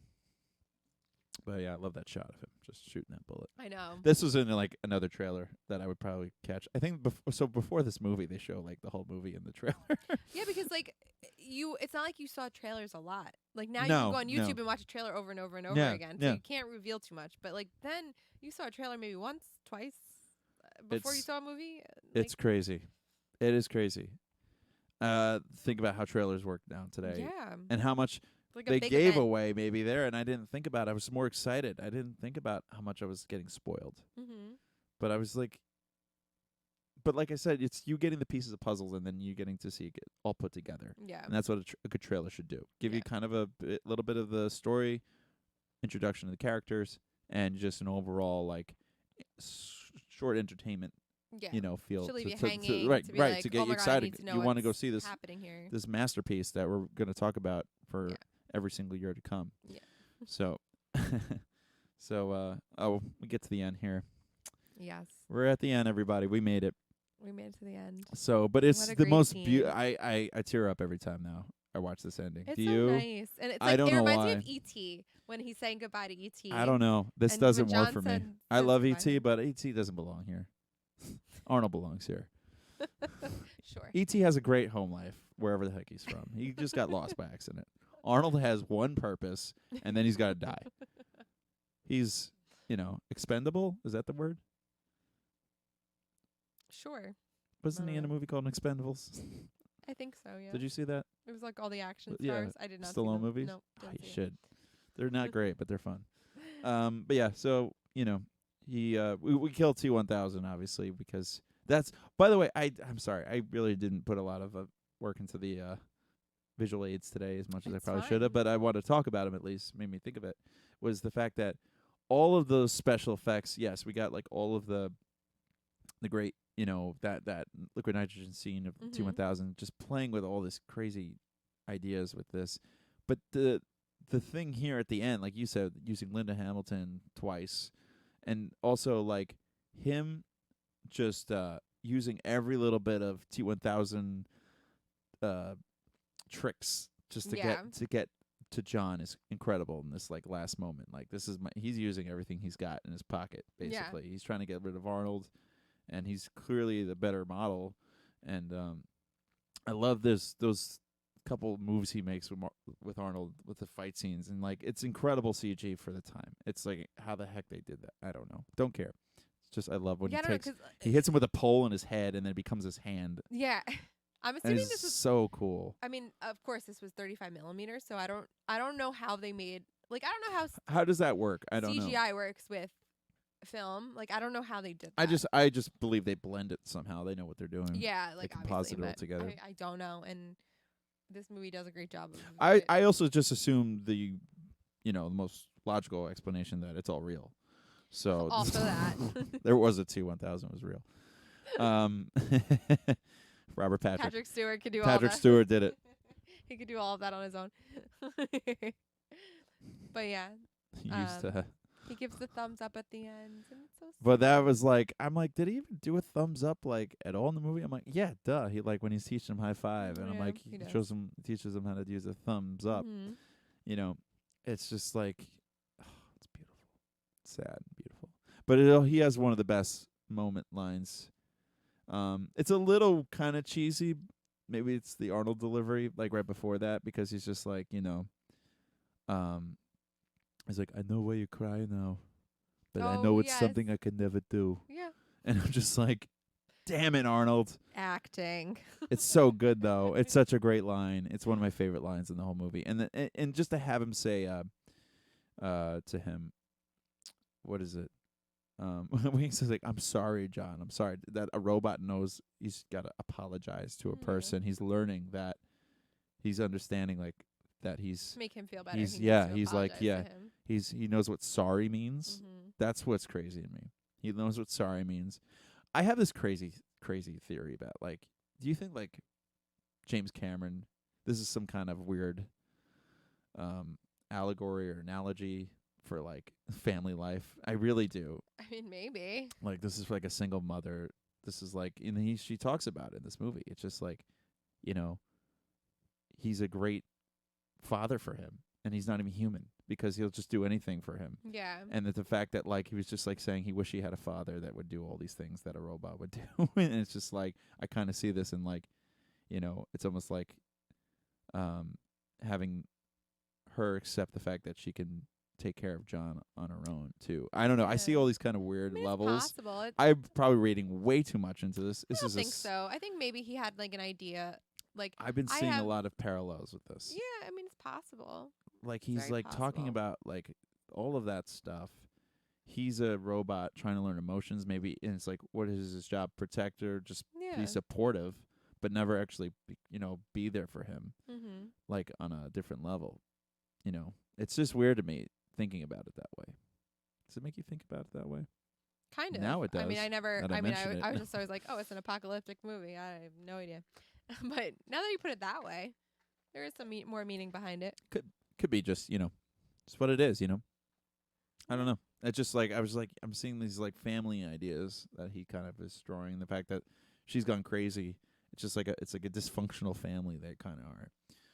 But yeah, I love that shot of him just shooting that bullet. I know. This was in like another trailer that I would probably catch. I think before this movie, they show like the whole movie in the trailer. Yeah, because like it's not like you saw trailers a lot. Like now No, you can go on YouTube no. and watch a trailer over and over and over Yeah, again, so yeah. you can't reveal too much. But like then you saw a trailer maybe once, twice before you It's- saw a movie. It's crazy. It is crazy. Think about how trailers work now today, yeah, and how much like a they big gave event. away maybe there, and I didn't think about it. I was more excited. I didn't think about how much I was getting spoiled. Mm-hmm. But I was like, but like I said, it's you getting the pieces of puzzles and then you getting to see it get all put together. Yeah, And that's what a good trailer should do. Give you Yeah. kind of a little bit of the story, introduction to the characters, and just an overall like short entertainment, yeah. feel. Should leave you to, hanging. right, to be right, like, to get oh you my God, I excited. need to know You want to go what's see this happening here. this masterpiece that we're going to talk about for Yeah. every single year to come. Yeah. So, we get to the end here. Yes, We're at the end, everybody. We made it. we made it to the end. So, but it's What a the great most scene. I tear up every time now I watch this ending. It's Do so you? nice, and it's I like don't it know reminds me why. of E.T. when he's saying goodbye to E.T. I don't know. This And doesn't when work John for me. said- I says love goodbye. ET, but ET doesn't belong here. Arnold belongs here. Sure. ET has a great home life wherever the heck he's from. He just got lost by accident. Arnold has one purpose, and then he's got to die. He's, expendable. Is that the word? Sure. Wasn't he in a movie called Expendables? I think so. Yeah. Did you see that? It was like all the action Yeah, stars. I did not. Stallone see them. movies? No. Oh, didn't you see 'em. should. They're not great, but they're fun. But yeah, so he we killed T-1000 obviously because that's. By the way, I'm sorry, I really didn't put a lot of work into the visual aids today as much as I It's probably should have, fine. but I want to talk about them at least. Made me think of it was the fact that all of those special effects. Yes, we got like all of the great that liquid nitrogen scene of Mhm. T-1000, just playing with all this crazy ideas with this, but the thing here at the end, like you said, using Linda Hamilton twice, and also like him just using every little bit of T-1000 tricks just to Yeah. get to John is incredible in this like last moment. Like this is he's using everything he's got in his pocket basically. He's trying to get rid of Arnold, and he's clearly the better model. And I love those couple moves he makes with Arnold with the fight scenes, and like it's incredible CG for the time. It's like how the heck they did that. I don't know. Don't care. It's just I love when Yeah, I he don't know, takes 'cause, he hits him with a pole in his head, and then it becomes his hand. yeah. I'm And assuming it's this was. so cool. I mean, of course, this was 35 millimeters, so I don't know how they made. Like, I don't know how How does that work? I don't know. CGI works with film. Like, I don't know how they did that. I just believe they blend it somehow. They know what they're doing. Yeah, like composite obviously, it all but together. I don't know, and this movie does a great job of. I it. also just assumed the most logical explanation that it's all real. So Also that. there was a T-1000 was real. Robert Patrick. Patrick Stewart could do all Patrick that. Stewart did it. He could do all of that on his own. But yeah, He used to. he gives the thumbs up at the end, and it's so. But that was like, I'm like, did he even do a thumbs up like at all in the movie? I'm like, yeah, duh. He like when he's teaching him high five, and I'm Yeah, like, he does. teaches him how to use a thumbs up. Mhm. It's just like, it's beautiful, sad, and beautiful. But he has one of the best moment lines. It's a little kind of cheesy. Maybe it's the Arnold delivery, like right before that, because he's just like, he's like, I know why you cry now, but I Oh, know it's yes. something I could never do. Yeah. And I'm just like, damn it, Arnold. Acting. It's so good though. It's such a great line. It's one of my favorite lines in the whole movie. And and just to have him say to him, what is it? When he says like, I'm sorry, John. I'm sorry that a robot knows he's got to apologize to a Mhm. person. He's learning that. He's understanding like that he's Make him feel better. He's- he needs yeah, to he's like, apologize to yeah. him. he knows what sorry means. Mhm. That's what's crazy to me. He knows what sorry means. I have this crazy theory about like, do you think like James Cameron, this is some kind of weird allegory or analogy for like family life? I really do. I mean, maybe. Like this is like a single mother. This is like, and she talks about it in this movie. It's just like, he's a great father for him. and he's not even human because he'll just do anything for him. Yeah. And that the fact that like he was just like saying he wished he had a father that would do all these things that a robot would do. And it's just like I kind of see this in like, you know, it's almost like having her accept the fact that she can take care of John on her own too. I don't know. I see all these kind of weird levels. It's possible. I'm probably reading way too much into this. I don't think so. I think maybe he had like an idea. Like I've been seeing a lot of parallels with this. Yeah, I mean it's possible. Like he's like talking about like all of that stuff. He's a robot trying to learn emotions. Maybe and it's like, what is his job? Protect her, just be supportive, but never actually, be there for him. Mm-hmm. Like on a different level. You know, it's just weird to me thinking about it that way. Does it make you think about it that way? Kind of. Now it does. I mean, I I was just always like, oh, it's an apocalyptic movie. I have no idea. But now that you put it that way, there is some more meaning behind it. Could be just, just what it is, I don't know. It's just like, I'm seeing these like family ideas that he kind of is drawing. The fact that she's gone crazy. It's just like it's like a dysfunctional family they kind of are.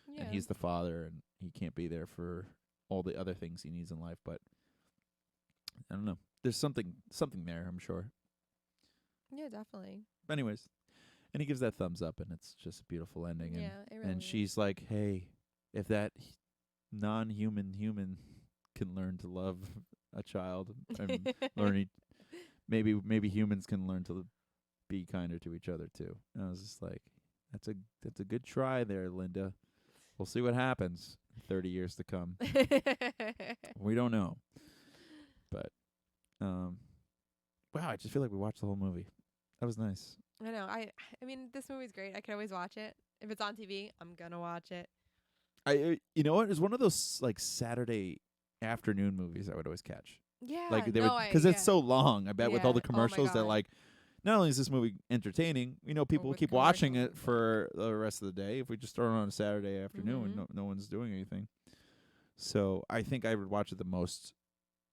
Yeah. And he's the father and he can't be there for all the other things he needs in life. But I don't know. There's something there, I'm sure. Yeah, definitely. But anyways, and he gives that thumbs up, and it's just a beautiful ending. Yeah, and, it really and is. she's like, hey, if that non-human human can learn to love a child and maybe humans can learn to be kinder to each other too. And I was just like, that's a good try there, Linda. We'll see what happens in 30 years to come. We don't know. But wow, I just feel like we watched the whole movie. That was nice. I know. I mean, this movie's great. I can always watch it. If it's on TV, I'm gonna watch it. You know what? It's one of those like Saturday afternoon movies I would always catch. Yeah. Like because it's so long. I bet with all the Oh my commercials that God. like not only is this movie entertaining, people will with keep watching commercials it for the rest of the day. If we just throw it on a Saturday afternoon and Mhm. no one's doing anything. So I think I would watch it the most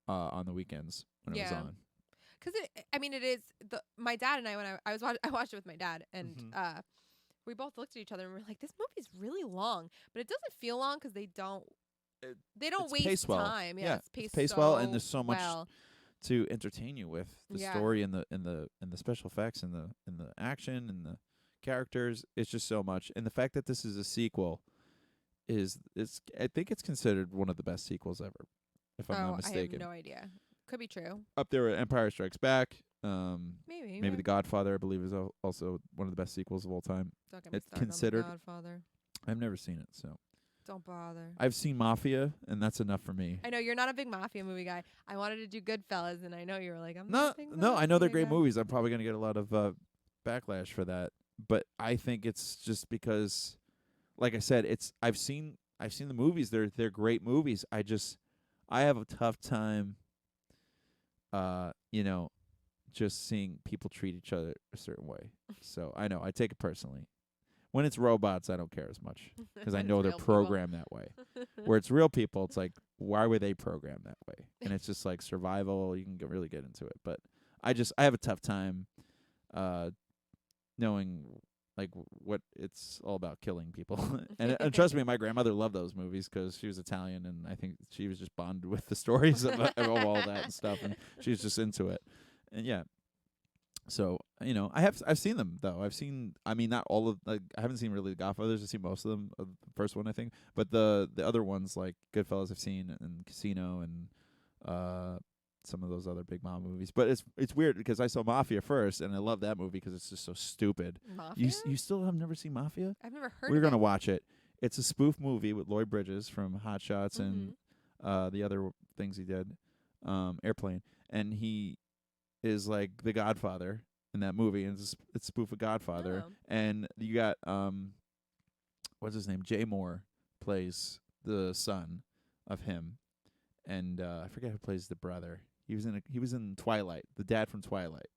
on the weekends when it was on. Because it is my dad and I when I watched it with my dad and we both looked at each other and we were like, this movie's really long, but it doesn't feel long because they don't It's waste paced well. time. Yeah, It's paced, paced so well, and there's so much well. to entertain you with the Yeah. story and the special effects and the action and the characters. It's just so much, and the fact that this is a sequel I think it's considered one of the best sequels ever, if I'm not mistaken. I have no idea. Could be true. Up there with Empire Strikes Back. Maybe The Godfather, I believe, is also one of the best sequels of all time. Don't get me It's started considered- on The Godfather. I've never seen it, so Don't bother. I've seen Mafia, and that's enough for me. I know you're not a big mafia movie guy. I wanted to do Goodfellas, and I know you were like, I'm No, not a big I know they're mafia great guy. movies. I'm probably gonna get a lot of backlash for that, but I think it's just because, like I said, I've seen the movies. They're great movies. I have a tough time, just seeing people treat each other a certain way. So I know I take it personally. When it's robots, I don't care as much because I When know it's they're real people. programmed that way. Where it's real people, it's like, why were they programmed that way? And it's just like survival. You can really get into it, but I have a tough time knowing like what it's all about, killing people. and trust me, my grandmother loved those movies because she was Italian, and I think she was just bonded with the stories of all that and stuff, and she was just into it. And yeah. So, I've seen them though. Not all of, like, I haven't seen really The Godfathers. I've seen most of them, the first one I think, but the other ones like Goodfellas I've seen, and Casino, and some of those other big mob movies. But it's weird because I saw Mafia first, and I love that movie because it's just so stupid. Mafia? You still have never seen Mafia? I've never heard We're of gonna it. watch it. It's a spoof movie with Lloyd Bridges from Hot Shots and the other things he did, Airplane, and he is like the Godfather in that movie, and it's spoof of Godfather. Oh. And you got what's his name? Jay Moore plays the son of him, and I forget who plays the brother. He was in Twilight, the dad from Twilight.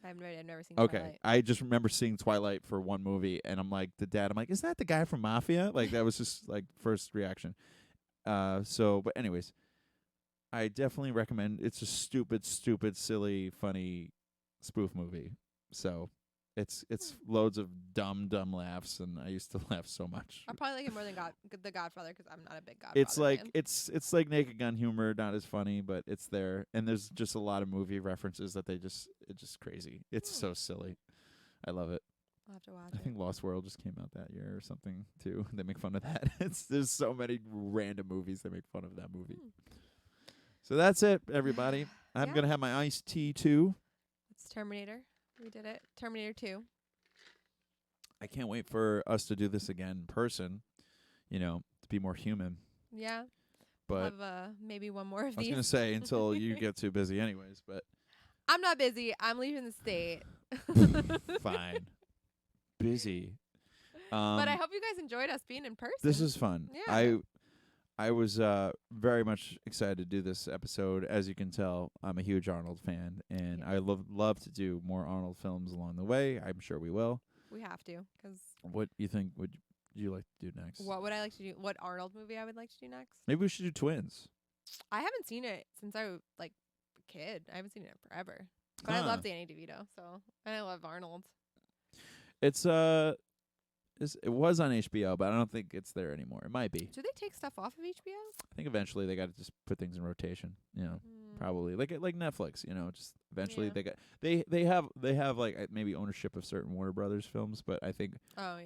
I have no idea. I've never seen Okay, Twilight. I just remember seeing Twilight for one movie, and I'm like, the dad. I'm like, isn't that the guy from Mafia? Like, that was just like first reaction. But anyways, I definitely recommend. It's a stupid, silly, funny spoof movie. So It's loads of dumb laughs, and I used to laugh so much. I probably like it more than The Godfather because I'm not a big Godfather It's like fan. it's like Naked Gun humor, not as funny, but it's there. And there's just a lot of movie references that it's just crazy. It's so silly. I love it. I'll have to watch I it. think Lost World just came out that year or something too. They make fun of that. There's so many random movies that make fun of that movie. So that's it, everybody. I'm gonna have my iced tea too. It's Terminator. We did it. Terminator 2. I can't wait for us to do this again in person. To be more human. Yeah. But we'll have maybe one more of I was these. gonna say until you get too busy, anyways. But I'm not busy. I'm leaving the state. fine. Busy. But I hope you guys enjoyed us being in person. This is fun. Yeah. I was very much excited to do this episode. As you can tell, I'm a huge Arnold fan, and I love to do more Arnold films along the way. I'm sure we will. We have to, because... What you think would you like to do next? What would I like to do? What Arnold movie I would like to do next? Maybe we should do Twins. I haven't seen it since I was, a kid. I haven't seen it in forever. But I love Danny DeVito, and I love Arnold. It was on HBO, but I don't think it's there anymore. It might be. Do they take stuff off of HBO? I think eventually they got to just put things in rotation. Probably like Netflix. Just eventually they have like maybe ownership of certain Warner Brothers films, but I think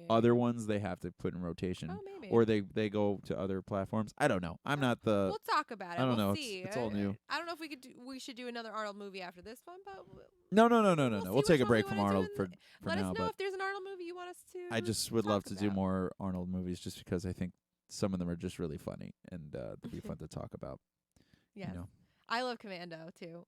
other ones they have to put in rotation. Oh, maybe. Or they go to other platforms. I don't know. I'm not the. We'll talk about it. I don't know. See. It's all new. I don't know if we should do another Arnold movie after this one, but No. We'll take a which break one from we wanna Arnold do for let now. us know But if there's an Arnold movie you want us to. I just would love to do about. more Arnold movies, just because I think some of them are just really funny and they'd be fun to talk about. Yes. I love Commando too.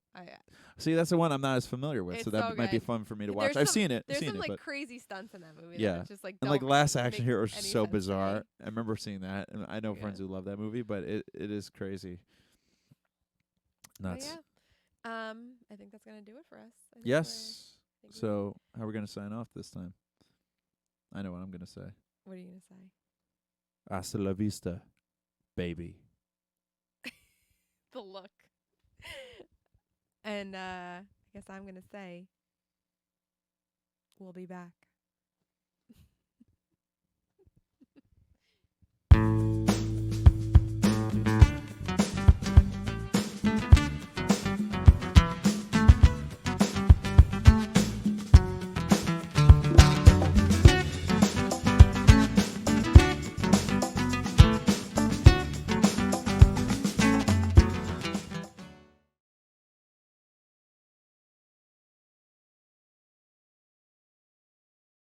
See, that's the one I'm not as familiar with, so that might be fun for me to watch. I've seen it. There's some but crazy stunts in that movie. Yeah, that just and Last Action Hero is so bizarre. Today. I remember seeing that, and I know friends who love that movie, but it is crazy. Nuts. I think that's gonna do it for us. Yes. So how are we gonna sign off this time? I know what I'm gonna say. What are you gonna say? Hasta la vista, baby. The look. And I guess I'm going to say, we'll be back.